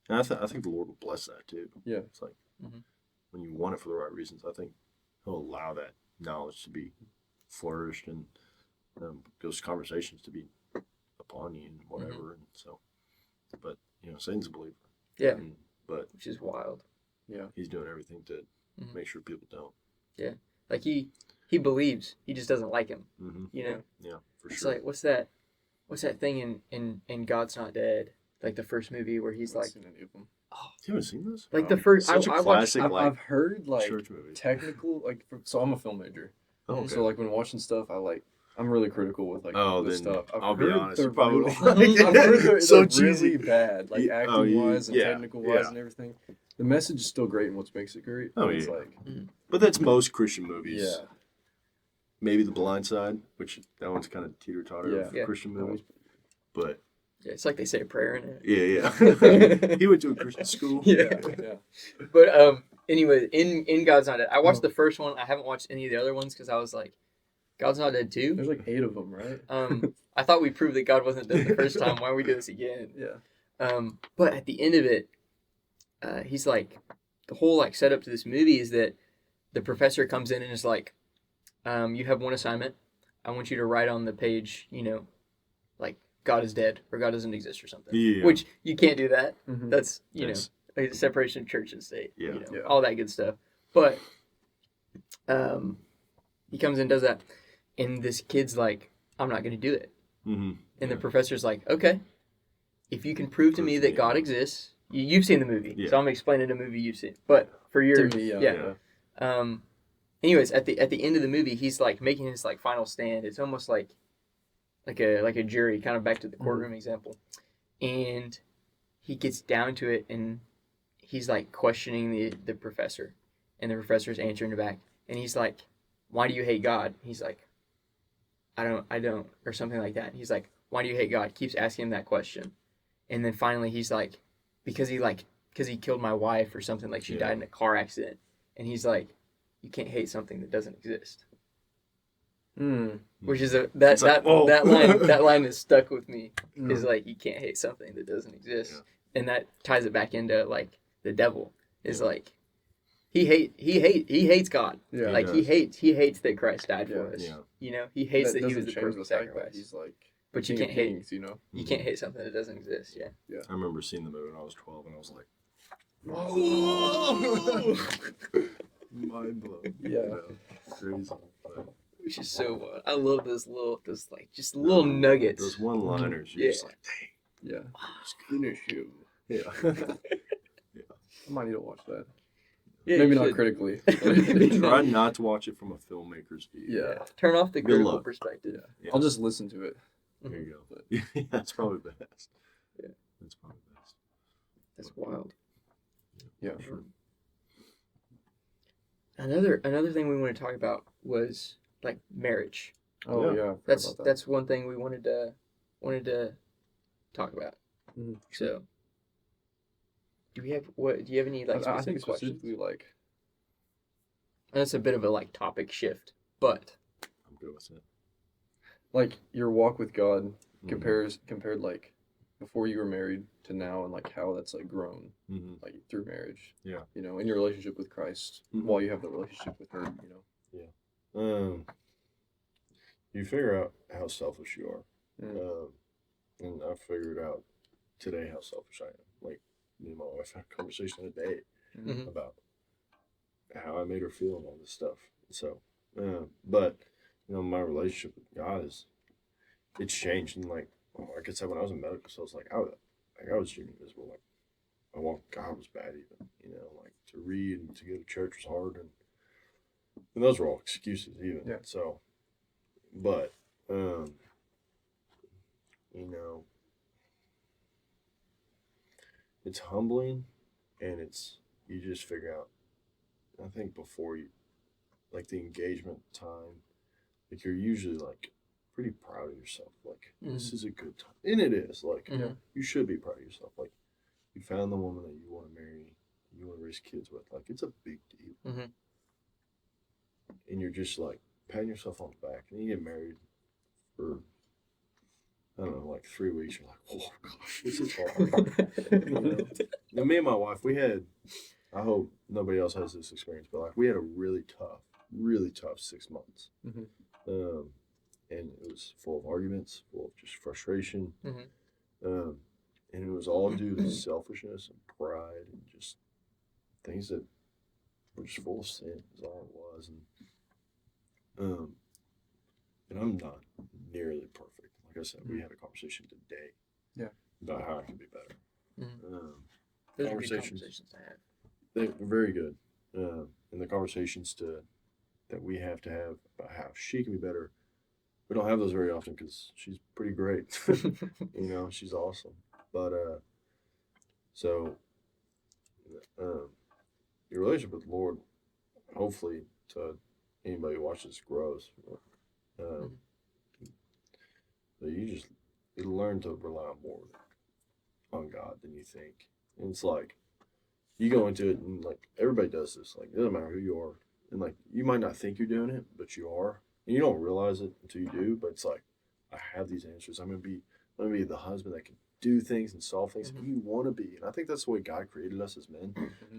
and I think the Lord will bless that too. Yeah. It's like Mhm. when you want it for the right reasons, I think He'll allow that knowledge to be flourished and those conversations to be upon you and whatever. And so, but you know, Satan's a believer. yeah, But which is wild. he's doing everything to Mhm. make sure people don't. Like he believes, he just doesn't like him. Mm-hmm. You know, Yeah, for it's sure. like what's that thing in God's Not Dead, like the first movie where he's I haven't like, seen any of them. You haven't seen this? like the first Such a I watched. classic, I've heard like church movie. technical so I'm a film major. Oh, okay. So like when watching stuff, I'm really critical with like Oh, this then stuff. I'll be heard honest, they're you probably really- won't like it. I've heard they're So really cheesy. bad, like Yeah, acting wise and yeah, technical wise yeah. and everything. The message is still great, and what makes it great. Oh, but it's yeah. like But that's most Christian movies. yeah, Maybe The Blind Side, which that one's kind of teeter-totter of Yeah. Christian movie. But Yeah, it's like they say a prayer in it. yeah. He went to a Christian school. Yeah. yeah. But anyway, in God's Not Dead, I watched the first one. I haven't watched any of the other ones because I was like, God's Not Dead too. There's like 8 of them, right? I thought we proved that God wasn't dead the first time. Why would we do this again? Yeah. But at the end of it, he's like, the whole like setup to this movie is that the professor comes in and is like, you have one assignment. I want you to write on the page, you know, like God is dead or God doesn't exist or something. Yeah. Which you can't do that. Mhm. That's you That's like the separation of church and state. Yeah. You know, Yeah. all that good stuff. But he comes in and does that, and this kid's like, I'm not going to do it. Mm-hmm. And the professor's like, okay, if you can prove to me that God exists, you've seen the movie, so I'm explaining a movie you've seen. But for your To me, anyways, at the end of the movie, he's like making his like final stand. It's almost like a jury, kind of back to the courtroom example, and he gets down to it, and he's like questioning the professor, and the professor's answering back, and he's like, "Why do you hate God?" He's like, I don't, or something like that. He's like, "Why do you hate God?" Keeps asking him that question, and then finally he's like, because he killed my wife or something, like she died in a car accident, and he's like, you can't hate something that doesn't exist. Which is that line is stuck with me. Is like, you can't hate something that doesn't exist, and that ties it back into like the devil is like, he hates God. Yeah. Like he hates that Christ died for us. Yeah. You know, he hates that he was doesn't the change perfect the fact that sacrifice. he's like, But you King can't of hate Kings, you know. you can't hate something that doesn't exist. Yeah. I remember seeing the movie when I was 12, and I was like, mind blown. Yeah. You know, crazy. But Which is so I love those like just little nuggets. those one-liners, you're just like, Yeah. Finish him. dang. Yeah. I might need to watch that. Yeah, Maybe you not should. critically. Try not to watch it from a filmmaker's view. Yeah. Turn off the Good critical luck. perspective. Yeah. I'll just listen to it. There you go. Yeah, that's probably best. Yeah. That's probably best. That's wild. Yeah, sure. Another thing we want to talk about was like marriage. Oh Yeah. yeah. I forgot about that. That's one thing we wanted to talk about. Mhm. So, do you have any like I specific think questions? specifically like And that's a bit of a like topic shift, but I'm good with it. like your walk with God Mhm. compared like before you were married to now, and like how that's like grown Mhm. like through marriage. Yeah. You know, in your relationship with Christ, Mhm. while you have the relationship with her. You know. You figure out how selfish you are. Mm. And I figured out today how selfish I am. Like, me and my wife had a conversation today Mhm. about how I made her feel and all this stuff. So, but, my relationship with God it's changed. And like I said, when I was in medical school, I was junior visible. Like, my walk with God was bad even, like to read and to go to church was hard. And those were all excuses even. Yeah. So, but, it's humbling, and you just figure out, I think before you, like the engagement time, like you're usually like pretty proud of yourself. Like, this is a good time. And it is. Like, you should be proud of yourself. Like, you found the woman that you want to marry, you want to raise kids with. Like, it's a big deal. Mhm. And you're just like patting yourself on the back, and you get married for, I don't know, like 3 weeks. You're like, oh gosh, this is hard. Now, me and my wife, I hope nobody else has this experience, but like we had a really tough 6 months. Mhm. And it was full of arguments, full of just frustration. Mhm. And it was all due to selfishness and pride and just things that were just full of sin is all it was. And I'm not nearly perfect. Like I said, we had a conversation today about how I can be better. Those are good Conversations. conversations to have. They're very good. And the conversations that we have to have about how she can be better, we don't have those very often because she's pretty great. She's awesome. But your relationship with the Lord, hopefully, to anybody who watches, grows. So you learn to rely more on God than you think. And it's like, you go into it and like everybody does this. Like, it doesn't matter who you are. And like, you might not think you're doing it, but you are. And you don't realize it until you do. But it's like, I have these answers. I'm gonna be the husband that can do things and solve things. And you want to be. And I think that's the way God created us as men,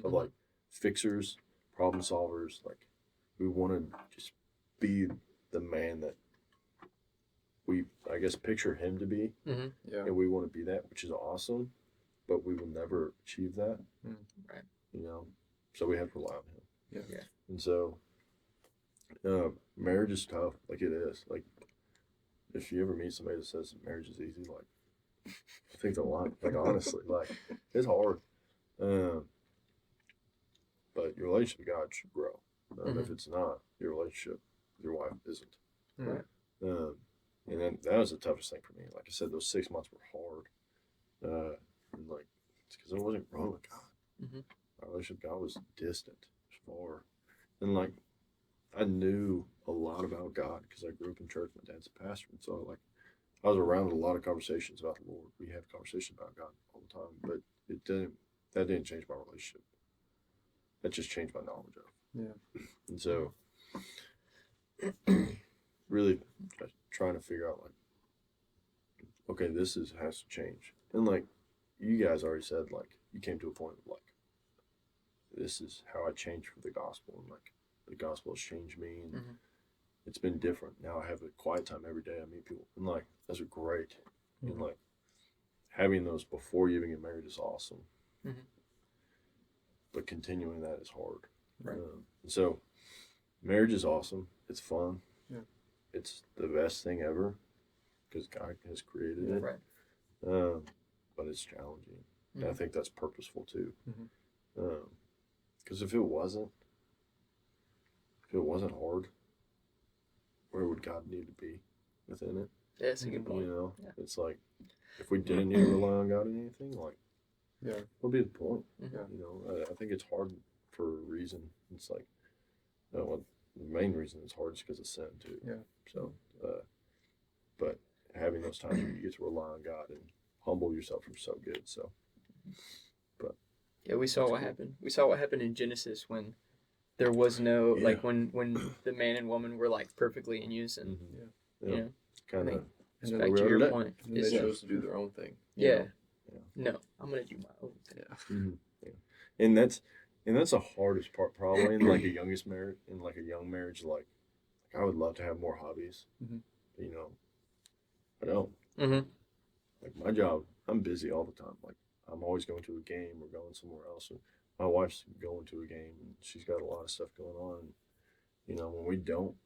of like fixers, problem solvers. Like, we want to just be the man that we, I guess, picture him to be. Yeah. And we want to be that, which is awesome. but we will never achieve that. Right. You know, so we have to rely on him. Yeah. And so, marriage is tough. Like it is. Like if you ever meet somebody that says marriage is easy, like I think they're lying. Like honestly, like it's hard. But your relationship with God should grow. If it's not, your relationship with your wife isn't. Right. And then that was the toughest thing for me. Like I said, those 6 months were hard. And like it's because I wasn't growing with God. My relationship with God was distant, far, and like I knew a lot about God because I grew up in church. My dad's a pastor, and so like I was around a lot of conversations about the Lord. We had conversations about God all the time, but that didn't change my relationship. That just changed my knowledge of. Yeah. And so, really trying to figure out like, okay, has to change. And like you guys already said, like you came to a point of like, this is how I changed for the gospel, and like the gospel has changed me, and it's been different. Now I have a quiet time every day. I meet people, and like those are great. And like having those before you even get married is awesome. But continuing that is hard. Right. And so marriage is awesome. It's fun. Yeah. It's the best thing ever because God has created it. Right. But it's challenging. And I think that's purposeful too. Because if it wasn't hard, where would God need to be within it? Yeah, that's a good point. You know, Yeah. it's like if we didn't need to rely on God in anything, like, Yeah. what would be the point? Yeah. You know, I think it's hard for a reason. It's like, well, the main reason it's hard is because of sin too. Yeah. So, but having those times where you get to rely on God and humble yourself are so good. So, but yeah, we saw what happened. We saw what happened in Genesis when there was no like when the man and woman were like perfectly in unison. yeah, You know, kind of. And back then to we are your today. point. they is- chose to do their own thing. yeah. Yeah. No, I'm gonna do my own thing. Yeah. And that's the hardest part probably in like a youngest marriage, in like a young marriage. Like I would love to have more hobbies. Mhm. You know, I don't. Mm-hmm. Like my job, I'm busy all the time. Like I'm always going to a game or going somewhere else. Or my wife's going to a game and she's got a lot of stuff going on. You know, when we don't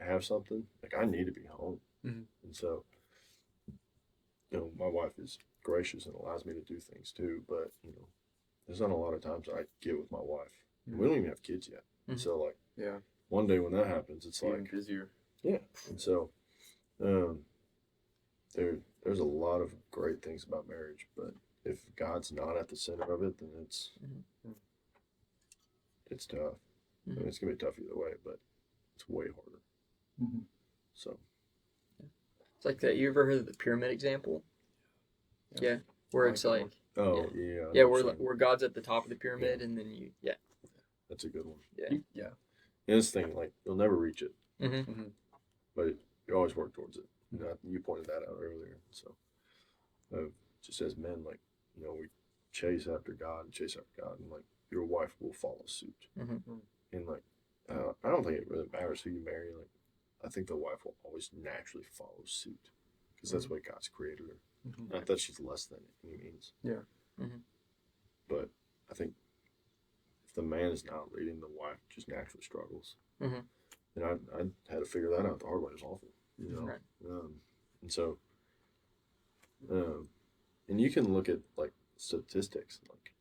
have something, like I need to be home. Mhm. And so, you know, my wife is gracious and allows me to do things too. But you know, there's not a lot of times I get with my wife. And we don't even have kids yet. And so like Yeah. one day when that happens, it's Even like busier. yeah. And so, there's a lot of great things about marriage, but if God's not at the center of it, then it's tough. I mean, it's gonna be tough either way, but it's way harder. So It's like that. You ever heard of the pyramid example? Yeah, where I it's like like that yeah, I yeah, know where what you're saying. where God's at the top of the pyramid, and then That's a good one. Yeah. And this thing, like you'll never reach it, Mm-hmm. but you always work towards it. You know, you pointed that out earlier. So, just as men, like you know, we chase after God, and like your wife will follow suit. And like, I don't think it really matters who you marry. Like, I think the wife will always naturally follow suit because that's what God's created her. Not that she's less than any means. Yeah. But I think if the man is not leading, the wife just naturally struggles. And I had to figure that out the hard way. It was awful, you know. Right. And so, and you can look at like statistics, like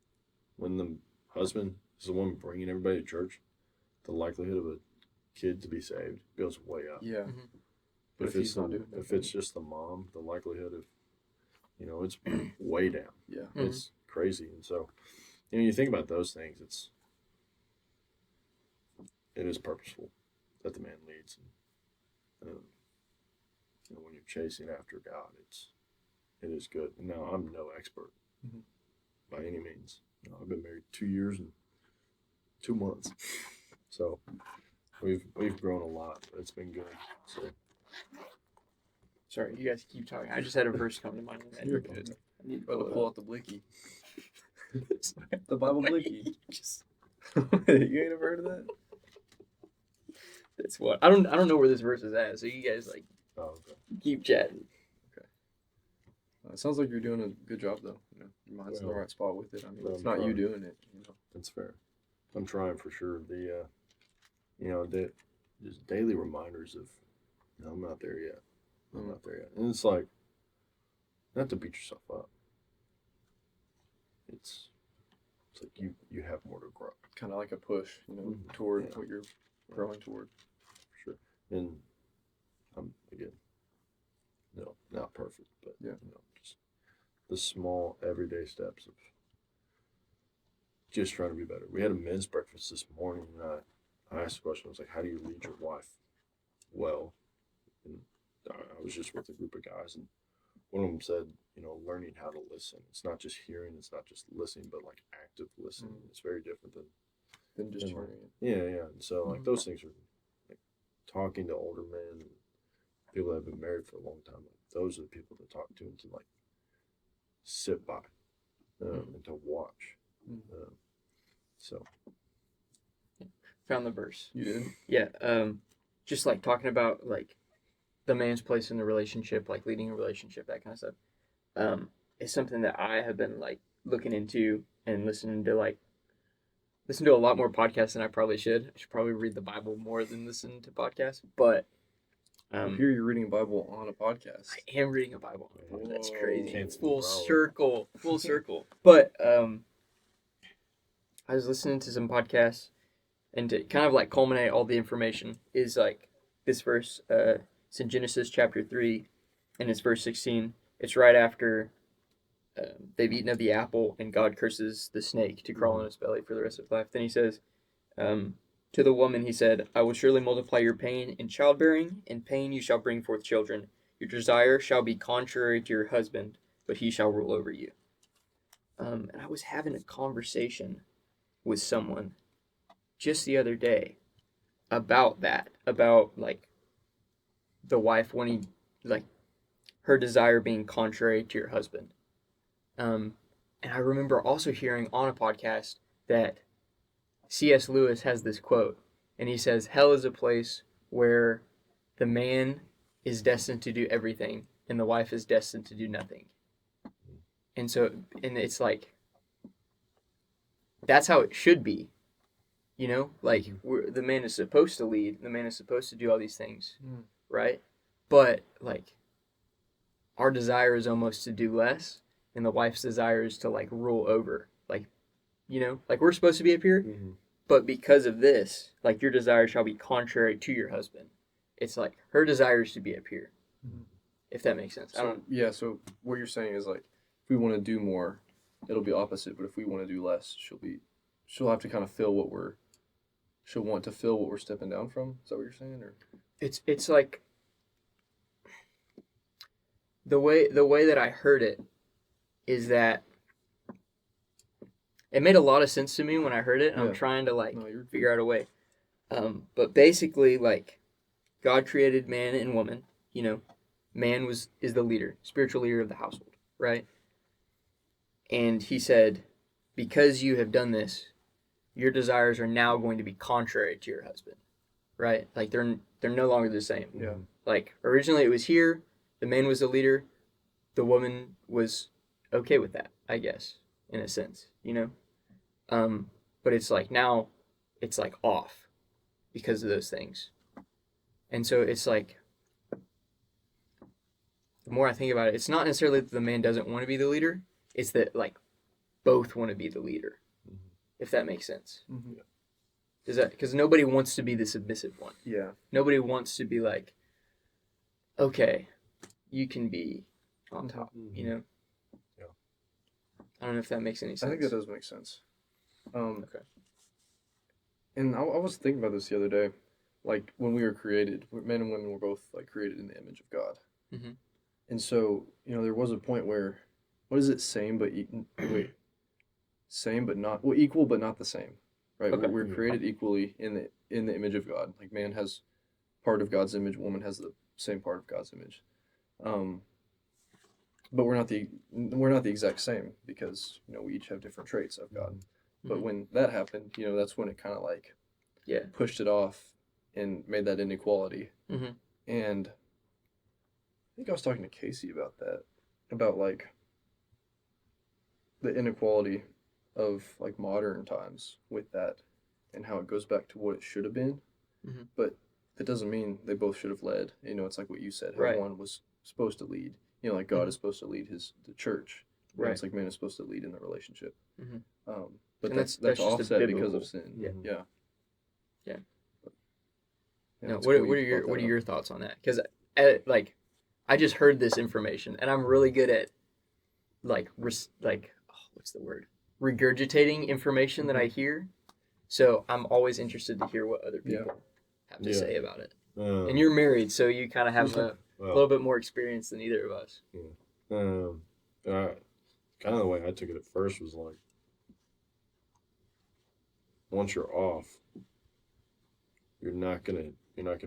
when the husband is the one bringing everybody to church, the likelihood of a kid to be saved goes way up. Yeah. But if if he's it's not doing that, if it's just the mom, the likelihood of, you know, it's way down. Yeah. It's crazy. And so, you know, you think about those things, it is purposeful that the man leads. And, you know, when you're chasing after God, it is good. Now, I'm no expert by any means. You know, I've been married 2 years and 2 months. So we've grown a lot, but it's been good. So Sorry, you guys keep talking. I just had a verse come to mind. You're good. I need to About to pull it pull up. out the blicky. The Bible blicky. You ain't ever heard of that? That's what I don't know where this verse is at. So you guys like okay. keep chatting. It sounds like you're doing a good job though. your mind's in the Well, right spot with it. I mean, well, it's I'm not you trying. doing it. You know. That's fair. I'm trying for sure. Just daily reminders of, no, I'm not there yet. I'm not there yet. And it's like, not to beat yourself up. It's like you have more to grow. Kind of like a push, you know, Mhm. toward Yeah. what you're growing toward. For sure. And I'm, again, not perfect, but Yeah. just the small everyday steps of just trying to be better. We had a men's breakfast this morning, and I asked the question. I was like, "How do you lead your wife well?" And I was just with a group of guys, and one of them said, learning how to listen. It's not just hearing. It's not just listening, but like active listening. It's very different Then just than hearing it. yeah. And so like those things are like talking to older men, and people that have been married for a long time. Like, those are the people to talk to and to like sit by and to watch. So Found the verse. You did? Yeah. Just like talking about like the man's place in the relationship, like leading a relationship, that kind of stuff. Is something that I have been like looking into and listen to a lot more podcasts than I probably should. I should probably read the Bible more than listen to podcasts. But Here you're reading a Bible on a podcast. I am reading a Bible. That's crazy. Can't Full speak circle. Full circle. But I was listening to some podcasts, and to kind of like culminate all the information is like this verse. It's in Genesis chapter 3, and it's verse 16. It's right after they've eaten of the apple, and God curses the snake to crawl in his belly for the rest of his life. Then he says, to the woman, he said, I will surely multiply your pain in childbearing. In pain you shall bring forth children. Your desire shall be contrary to your husband, but he shall rule over you. And I was having a conversation with someone just the other day about that, about like the wife wanting, like her desire being contrary to your husband. And I remember also hearing on a podcast that C.S. Lewis has this quote, and he says, hell is a place where the man is destined to do everything and the wife is destined to do nothing. And it's like, that's how it should be, like the man is supposed to lead, the man is supposed to do all these things, right? But like our desire is almost to do less, and the wife's desire is to like rule over, like we're supposed to be up here, but because of this, like your desire shall be contrary to your husband. It's like her desire is to be up here, if that makes sense. So what you're saying is like, if we want to do more, it'll be opposite. But if we want to do less, she'll have to kind of she'll want to fill what we're stepping down from. Is that what you're saying? Or it's like the way that I heard it is that it made a lot of sense to me when I heard it, and I'm trying to figure out a way. But basically, like, God created man and woman. Man is the leader, spiritual leader of the household, right? And he said, because you have done this, your desires are now going to be contrary to your husband, right? Like they're no longer the same. Yeah. Like originally it was here, the man was the leader, the woman was okay with that, I guess, in a sense, But it's like now it's like off because of those things. And so it's like, the more I think about it, it's not necessarily that the man doesn't want to be the leader, it's that like both want to be the leader, if that makes sense. Does that, because nobody wants to be the submissive one. Yeah. Nobody wants to be like, okay, you can be on top, Yeah. I don't know if that makes any sense. I think that does make sense. Okay. And I was thinking about this the other day, like when we were created, men and women were both like created in the image of God. And so, there was a point where, what is it, same but not, well, equal but not the same, right? Okay. We're created equally in the image of God. Like man has part of God's image, woman has the same part of God's image. But we're not the exact same because we each have different traits of God. But when that happened, that's when it kind of like pushed it off and made that inequality. And I think I was talking to Casey about that, about like the inequality of like modern times with that, and how it goes back to what it should have been. Mhm. But it doesn't mean they both should have led. You know, it's like what you said. How Right. one was supposed to lead. You know, like God Mhm. is supposed to lead the church. You know, Right. it's like man is supposed to lead in the relationship. Mhm. But And that's that's just a offset because biblical- of sin. yeah. Yeah. Yeah. But, No, it's what cool are you your brought what are that your up. thoughts on that? Because like I just heard this information, and I'm really good at like what's the word, regurgitating information that I hear. So I'm always interested to hear what other people have to Yeah. say about it. Um, And you're married, so you kind of have a well, little bit more experience than either of us. kind of the way I took it at first was like, once you're off, you're not gonna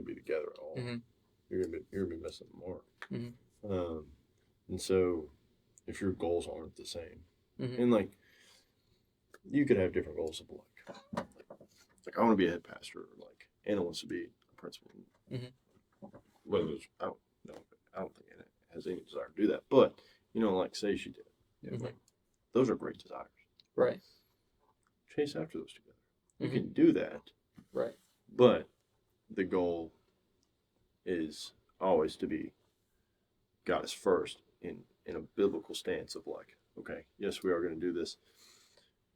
be together at all. Mhm. You're gonna be missing the mark. Mhm. And so if your goals aren't the same, Mhm. and like you could have different goals of like I want to be a head pastor, or like Anna wants to be a principal. Mhm. Whether it's, I don't know, I don't think Anna has any desire to do that, but like say she did, Mhm. like those are great desires. Right. Chase after those together. You Mhm. can do that, Right. but the goal is always to be God is first in a biblical stance of like, okay, yes, we are going to do this.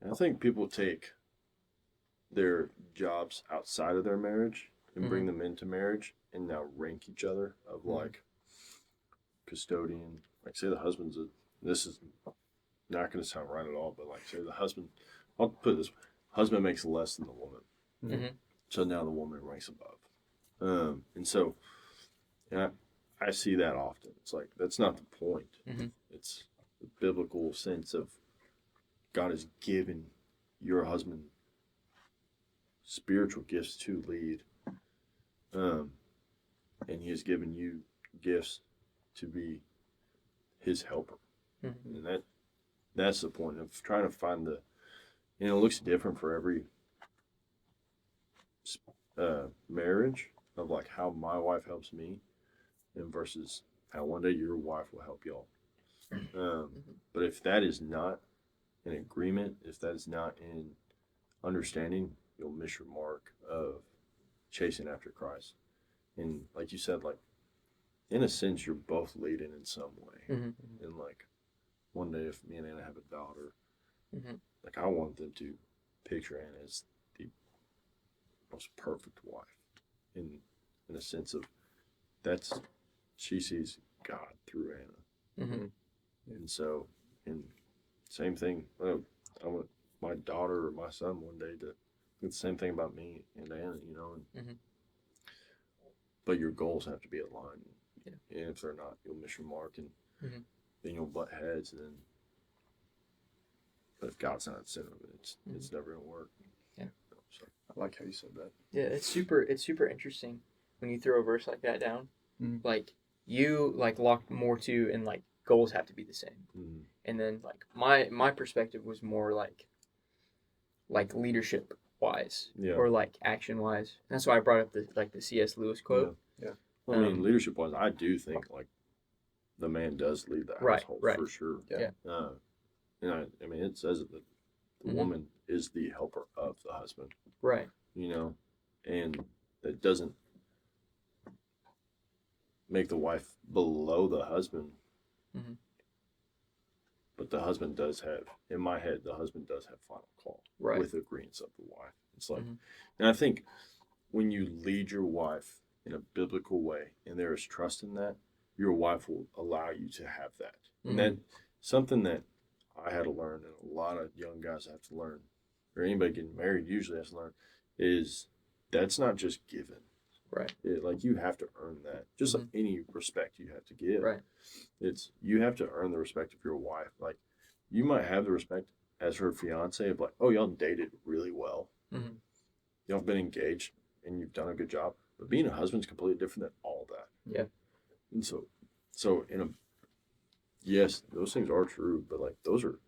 And I think people take their jobs outside of their marriage and bring them into marriage and now rank each other of like custodian. Like say the husband's this is not going to sound right at all, but like say the husband, I'll put it this way, husband makes less than the woman. Mhm. So now the woman ranks above. And so I see that often. It's like, that's not the point. Mhm. It's the biblical sense of God has given your husband spiritual gifts to lead. And he has given you gifts to be his helper. Mhm. And that's the point of trying to find it looks different for every marriage of like how my wife helps me and versus how one day your wife will help y'all. But if that is not in agreement, if that is not in understanding, you'll miss your mark of chasing after Christ. And like you said, like in a sense, you're both leading in some way. Mhm. And like one day, if me and Anna have a daughter, Mhm. like I want them to picture Anna as the most perfect wife. In a sense of she sees God through Anna. Mhm. And so, and same thing, I want my daughter or my son one day to do the same thing about me and Anna, and, but your goals have to be aligned. Yeah. And if they're not, you'll miss your mark, and Mhm. then you'll butt heads, and then, but if God's not at the center of it, it's never going to work. Yeah. So, I like how you said that. Yeah, it's super interesting when you throw a verse like that down. Mhm. Like you like locked more to, and like goals have to be the same. And then like my perspective was more like leadership wise, Yeah. or like action wise. That's why I brought up the C.S. Lewis quote. Yeah. Well, I mean, leadership wise, I do think like the man does lead the Right, household right. for sure. Yeah. And I mean, it says that the woman is the helper of the husband, Right. And that doesn't make the wife below the husband. Mhm. But the husband does have, in my head, the husband does have final call Right. with agreements of the wife. It's like, and I think when you lead your wife in a biblical way and there is trust in that, your wife will allow you to have that. And that something that I had to learn, and a lot of young guys have to learn, or anybody getting married usually has to learn, is that's not just given. Right. Like you have to earn that, just like any respect you have to give. Right. It's you have to earn the respect of your wife. Like you might have the respect as her fiance of like, oh, y'all dated really well. Y'all have been engaged and you've done a good job. But being a husband is completely different than all that. Yeah. And so yes, those things are true, but like those are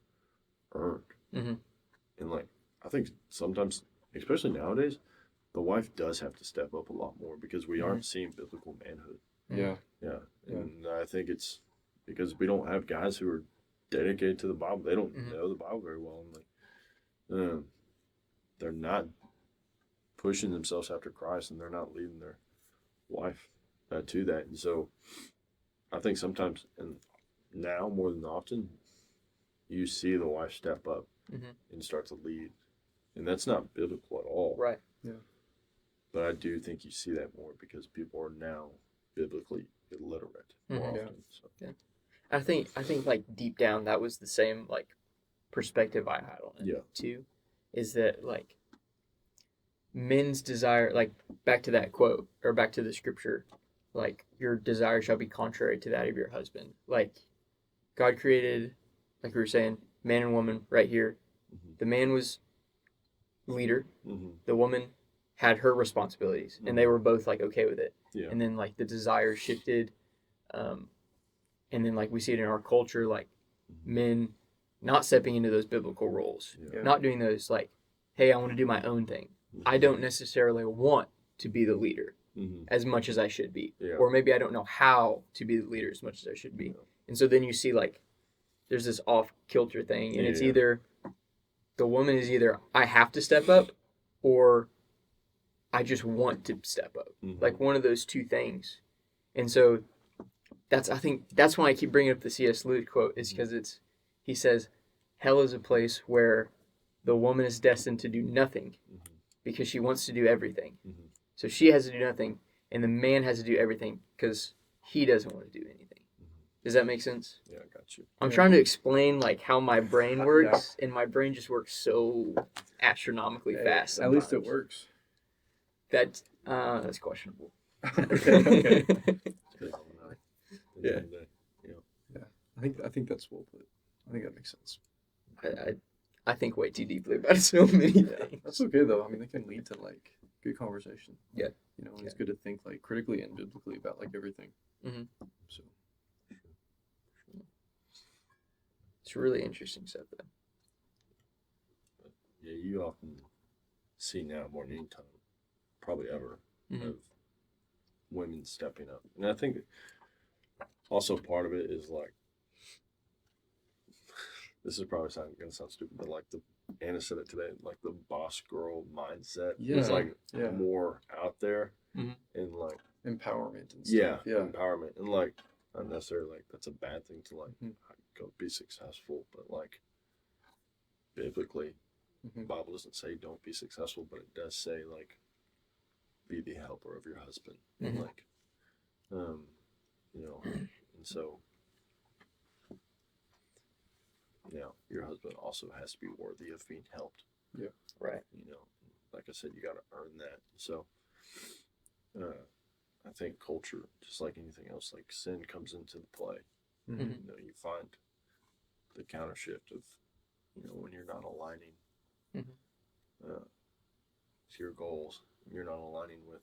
earned. And like I think sometimes, especially nowadays, the wife does have to step up a lot more because we aren't seeing biblical manhood. Yeah. Yeah. And I think it's because we don't have guys who are dedicated to the Bible. They don't Mhm. know the Bible very well, and they're not pushing themselves after Christ, and they're not leading their wife to that. And so, I think sometimes, and now more than often, you see the wife step up Mhm. and start to lead, and that's not biblical at all. Right. But I do think you see that more because people are now biblically illiterate more Mhm. Yeah. often. So. I think like deep down that was the same like perspective I had on it Yeah. too, is that like men's desire, like back to that quote or back to the scripture, like your desire shall be contrary to that of your husband. Like God created, like we were saying, man and woman right here. Mhm. The man was leader. Mm-hmm. The woman had her responsibilities, and they were both like okay with it. Yeah. And then like the desire shifted, and then like we see it in our culture, like men not stepping into those biblical roles, Yeah. not doing those like, hey, I want to do my own thing. I don't necessarily want to be the leader Mm-hmm. as much as I should be, Yeah. or maybe I don't know how to be the leader as much as I should be. Yeah. And so then you see like there's this off kilter thing, and it's Yeah. either the woman is either I have to step up, or I just want to step up, Mm-hmm. like one of those two things. And so I think that's why I keep bringing up the C.S. Lewis quote, is because he says, hell is a place where the woman is destined to do nothing Mm-hmm. because she wants to do everything. Mm-hmm. So she has to do nothing, and the man has to do everything because he doesn't want to do anything. Does that make sense? Yeah, I got you. I'm trying to explain like how my brain works, and my brain just works so astronomically fast. At least it sometimes. works. That's questionable. Okay. Yeah. I think that's well put. I think that makes sense. I think way too deeply about so many things. That's okay though. I mean, it can lead to like good conversation. Yeah. You know, and it's good to think like critically and biblically about like everything. Mhm. So It's really interesting stuff though. Yeah, you often see now more than any time, probably ever, Mhm. of women stepping up. And I think also part of it is like, this is probably going to sound stupid, but like Anna said it today, like the boss girl mindset is Yeah. like Yeah. more out there, Mhm. and like, empowerment and yeah, stuff. Yeah. empowerment, and like not necessarily like that's a bad thing to like Mhm. go be successful, but like biblically, Mhm. the Bible doesn't say don't be successful, but it does say like be the helper of your husband, and Mhm. like, you know, and so, you know, your husband also has to be worthy of being helped. Yeah. Right. You know, like I said, you got to earn that. So, I think culture, just like anything else, like sin comes into the play. Mhm. Mhm. You know, you find the counter shift of, you know, when you're not aligning Mhm. to your goals, you're not aligning with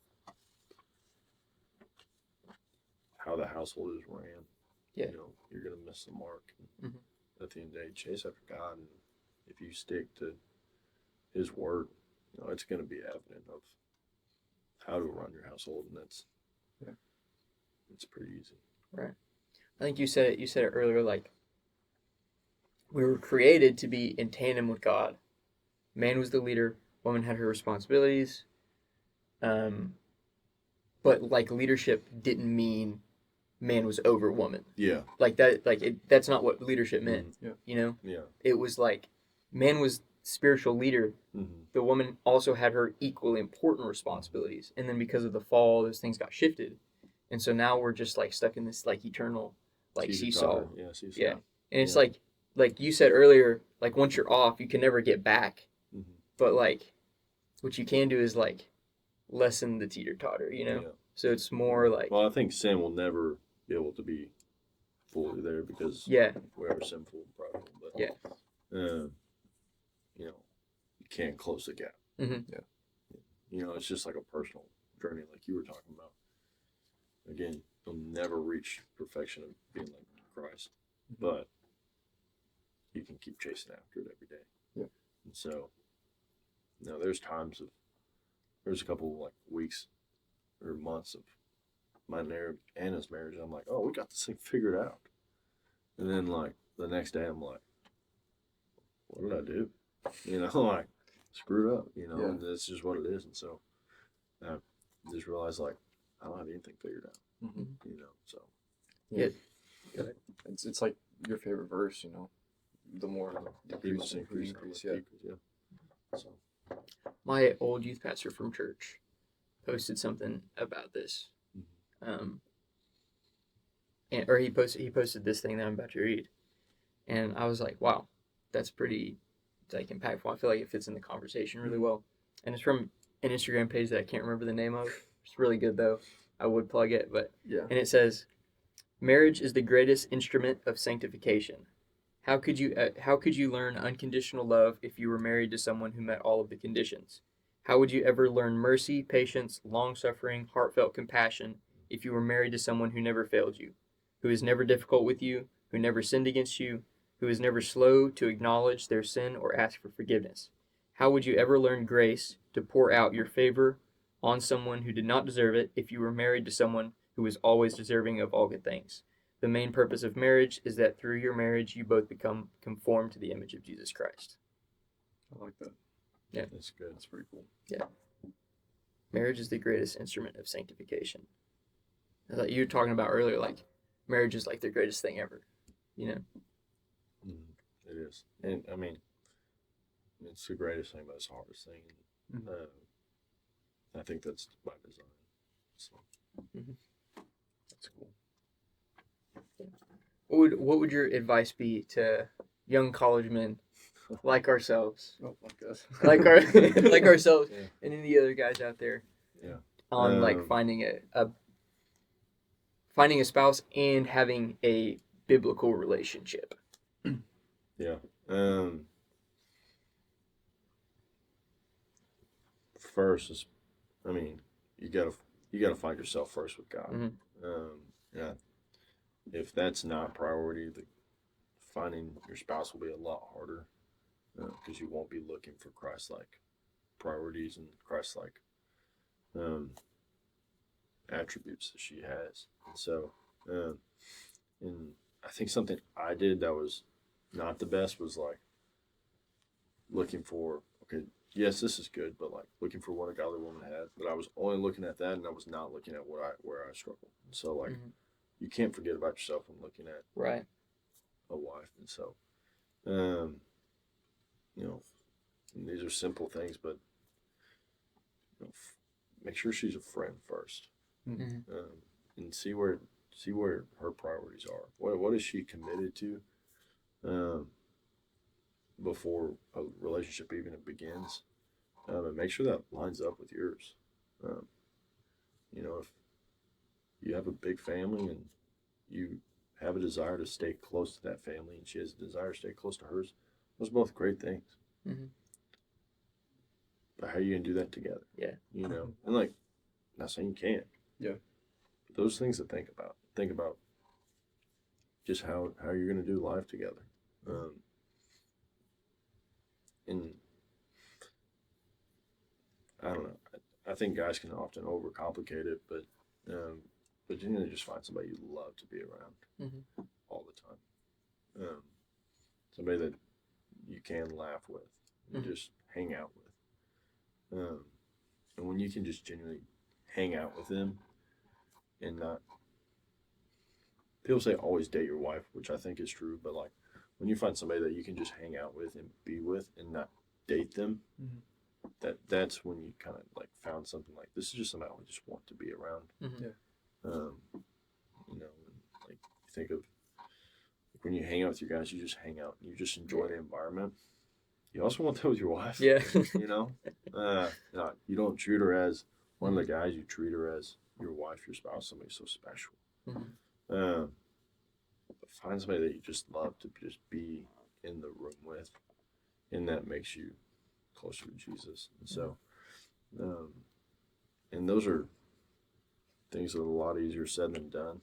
how the household is ran. Yeah. You know, you're gonna miss the mark. Mhm. At the end of the day, chase after God, and if you stick to His word, you know, it's gonna be evident of how to run your household, and it's pretty easy. Right. I think you said it earlier, like we were created to be in tandem with God. Man was the leader, woman had her responsibilities. But like leadership didn't mean man was over woman. Yeah. Like that, that's not what leadership meant. Yeah. You know, Yeah. it was like man was spiritual leader. Mm-hmm. The woman also had her equally important responsibilities, and then because of the fall, those things got shifted, and so now we're just like stuck in this like eternal like seesaw. Yeah, seesaw. Yeah, and it's Yeah. like you said earlier, like once you're off, you can never get back. Mm-hmm. But like, what you can do is like lessen the teeter totter. You know, Yeah. so it's more like Well, I think sin will never be able to be fully there because yeah, we are sinful and prideful. But Yeah. You know, you can't close the gap. Mhm. Yeah. You know, it's just like a personal journey, like you were talking about. Again, you'll never reach perfection of being like Christ, but you can keep chasing after it every day. Yeah. And so, you know, there's a couple like weeks or months of my Anna's marriage. And I'm like, oh, we got this thing figured out. And then like the next day I'm like, what did I do? You know, like screwed up. You know, Yeah. and that's just what it is. And so I just realized like I don't have anything figured out. Mm-hmm. You know, so Yeah. It's like your favorite verse, you know. The more decrease, increase. Yeah. So My old youth pastor from church posted something about this. Or he posted this thing that I'm about to read. And I was like, wow, that's pretty like impactful. I feel like it fits in the conversation really well. And it's from an Instagram page that I can't remember the name of. It's really good though. I would plug it, but Yeah. and it says, "Marriage is the greatest instrument of sanctification. How could you learn unconditional love if you were married to someone who met all of the conditions? How would you ever learn mercy, patience, long-suffering, heartfelt compassion if you were married to someone who never failed you, who is never difficult with you, who never sinned against you, who is never slow to acknowledge their sin or ask for forgiveness? How would you ever learn grace to pour out your favor on someone who did not deserve it if you were married to someone who is always deserving of all good things? The main purpose of marriage is that through your marriage, you both become conformed to the image of Jesus Christ." I like that. Yeah. that's good. That's pretty cool. Marriage is the greatest instrument of sanctification. Like you were talking about earlier, like marriage is like the greatest thing ever. You know? It is, and I mean, it's the greatest thing, but it's the hardest thing. I think that's by design. So That's cool. What would your advice be to young college men like ourselves, Oh, like us. like ourselves, Yeah. and any other guys out there, Yeah. on like finding a spouse and having a biblical relationship? Yeah. First is, I mean, you gotta find yourself first with God. Mhm. Yeah. If that's not priority, finding your spouse will be a lot harder because you won't be looking for Christ-like priorities and Christ-like attributes that she has. And so, and I think something I did that was not the best was like looking for, okay, yes, this is good, but like looking for what a godly woman had. But I was only looking at that, and I was not looking at where I struggled. And so like, you can't forget about yourself when looking at Right. a wife. And so, you know, and these are simple things, but you know, make sure she's a friend first, and see where her priorities are. What is she committed to before a relationship even begins, and make sure that lines up with yours. You know, if you have a big family and you have a desire to stay close to that family, and she has a desire to stay close to hers, those are both great things. But how are you gonna do that together? Yeah. You know, and like, not saying you can't. Yeah. But those things to think about. Think about just how you're gonna do life together. And I don't know. I think guys can often overcomplicate it, but you need to just find somebody you love to be around all the time. Somebody that you can laugh with and just hang out with. And when you can just genuinely hang out with them and not, people say always date your wife, which I think is true, but like when you find somebody that you can just hang out with and be with and not date them, that's when you kind of like found something like, this is just somebody I just want to be around. You know, like you think of like when you hang out with your guys, you just hang out and you just enjoy the environment. You also want that with your wife. Yeah. You know, no, you don't treat her as one of the guys. You treat her as your wife, your spouse, somebody so special. Find somebody that you just love to just be in the room with, and that makes you closer to Jesus. And so, and those are things that are a lot easier said than done,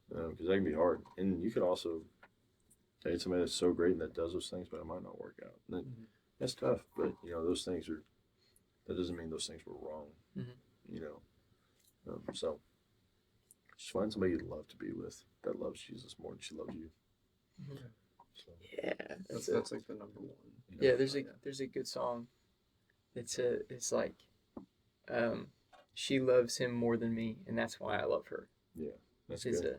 because that can be hard. And you could also date somebody that's so great and that does those things, but it might not work out. And that's tough. But you know, those things are. That doesn't mean those things were wrong. You know, so just find somebody you'd love to be with that loves Jesus more than she loves you. So, Yeah, That's like the number one. yeah. There's a good song. It's like, she loves him more than me, and that's why I love her. yeah, that's It's good.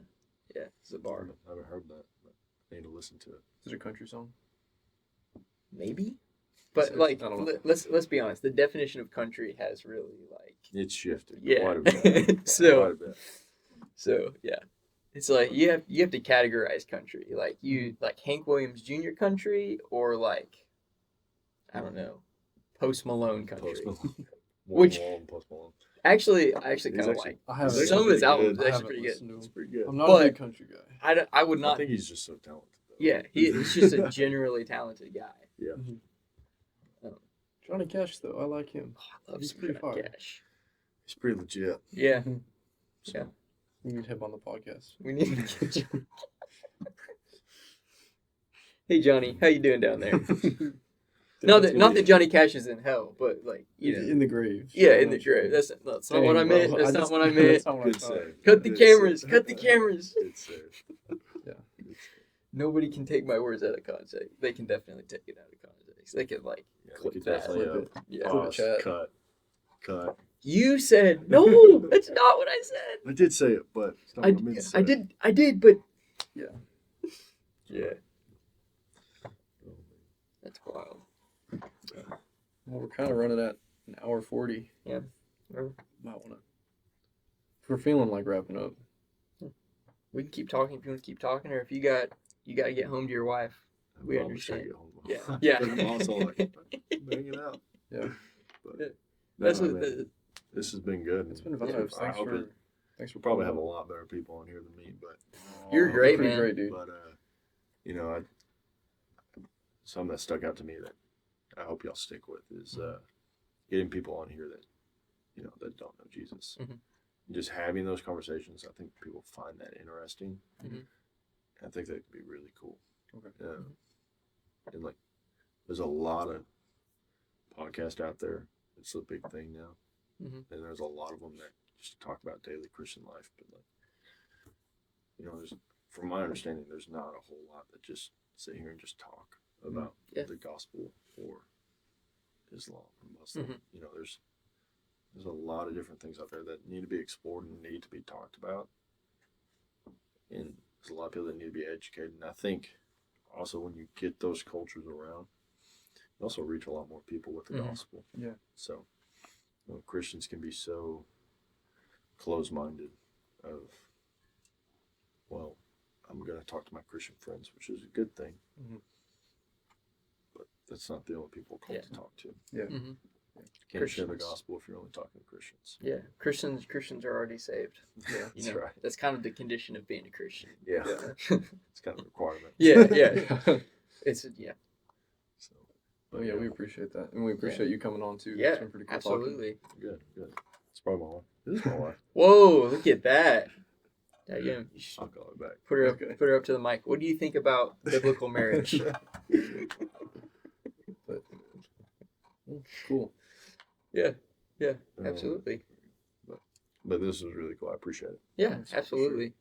it's a I bar. haven't heard that, but I need to listen to it. Is it a country song? Maybe, but It's- like I don't know. let's be honest. The definition of country has really like It's shifted yeah. quite a bit. So Quite a bit. so yeah, it's like you have to categorize country. Like you like Hank Williams Jr. country or like I don't know, Post Malone country. Post Malone. Which- Post Malone. Actually, I actually He's kind of actually- like I haven't. He's some of his pretty albums. good. Are I actually haven't pretty good. listened to It's him. pretty good. I'm not But- a big country guy. I would I not. think he's just so talented. Though. Yeah, he's just a generally talented guy. Yeah. Johnny Cash though, I like him. Oh, I love He's some pretty Johnny fire. Cash. He's pretty legit. Yeah, So. Yeah. We need him on the podcast. we need to get Johnny. Hey Johnny, how you doing down there? not that Johnny Cash is in hell, but like you know, in the grave. yeah, in the grave. That's not what I meant. That's not what I meant. That's not what I Good thought. save. Cut the Good cameras. save. Cut the cameras. Good save. Yeah. Good save. Nobody can take my words out of context. They can definitely take it out of context. They can like Yeah, we clip could that. definitely Clip it. Yeah. Clip pause, chat. cut. You said no. That's not what I said. I did say it, but it's not what I meant to say. I did, but Yeah. yeah, that's wild. Well, we're kind of running at an hour 40. Yeah. Might wanna. If we're feeling like wrapping up. We can keep talking if you want to keep talking, or if you got to get home to your wife. We Probably should understand. get home. Yeah, yeah. But I'm also like, hanging out. Yeah. But Yeah. no, That's I what mean, this has been good. It's been Yeah, vibes. I hope it- Thanks for We'll probably have a pulling lot better people on here than me, but up. You're great, Pretty man. great, dude. But you know, something that stuck out to me that I hope y'all stick with is getting people on here that that don't know Jesus. Mhm. Just having those conversations, I think people find that interesting. Mhm. I think that could be really cool. Okay. And like, there's a lot of podcasts out there. It's a big thing now, Mhm. and there's a lot of them that just talk about daily Christian life. But like, there's, from my understanding, there's not a whole lot that just sit here and just talk about Yeah. the gospel or Islam or Muslim. Mhm. There's a lot of different things out there that need to be explored and need to be talked about. And there's a lot of people that need to be educated. And I think also when you get those cultures around, you also reach a lot more people with the Mhm. gospel. Yeah. So Christians can be so close-minded of, well, I'm going to talk to my Christian friends, which is a good thing. Mhm. But that's not the only people we're called to talk to. Mhm. You can't share the Christians. gospel if you're only talking to Christians. Yeah, Christians are already saved. Yeah, You that's know, right. that's kind of the condition of being a Christian. Yeah, Yeah, it's kind of a requirement. yeah. It's yeah, So, Oh yeah, we appreciate that, and we appreciate you coming on too. yeah, It's been pretty cool talking. absolutely. good. It's probably my wife. This is my wife. Whoa, look at that. Daggum, you should I'll call it back. put her up, Okay. put her up to the mic. What do you think about biblical marriage? But cool. Yeah, Um, absolutely. But this was really cool. I appreciate it. Yeah, Thanks, for absolutely.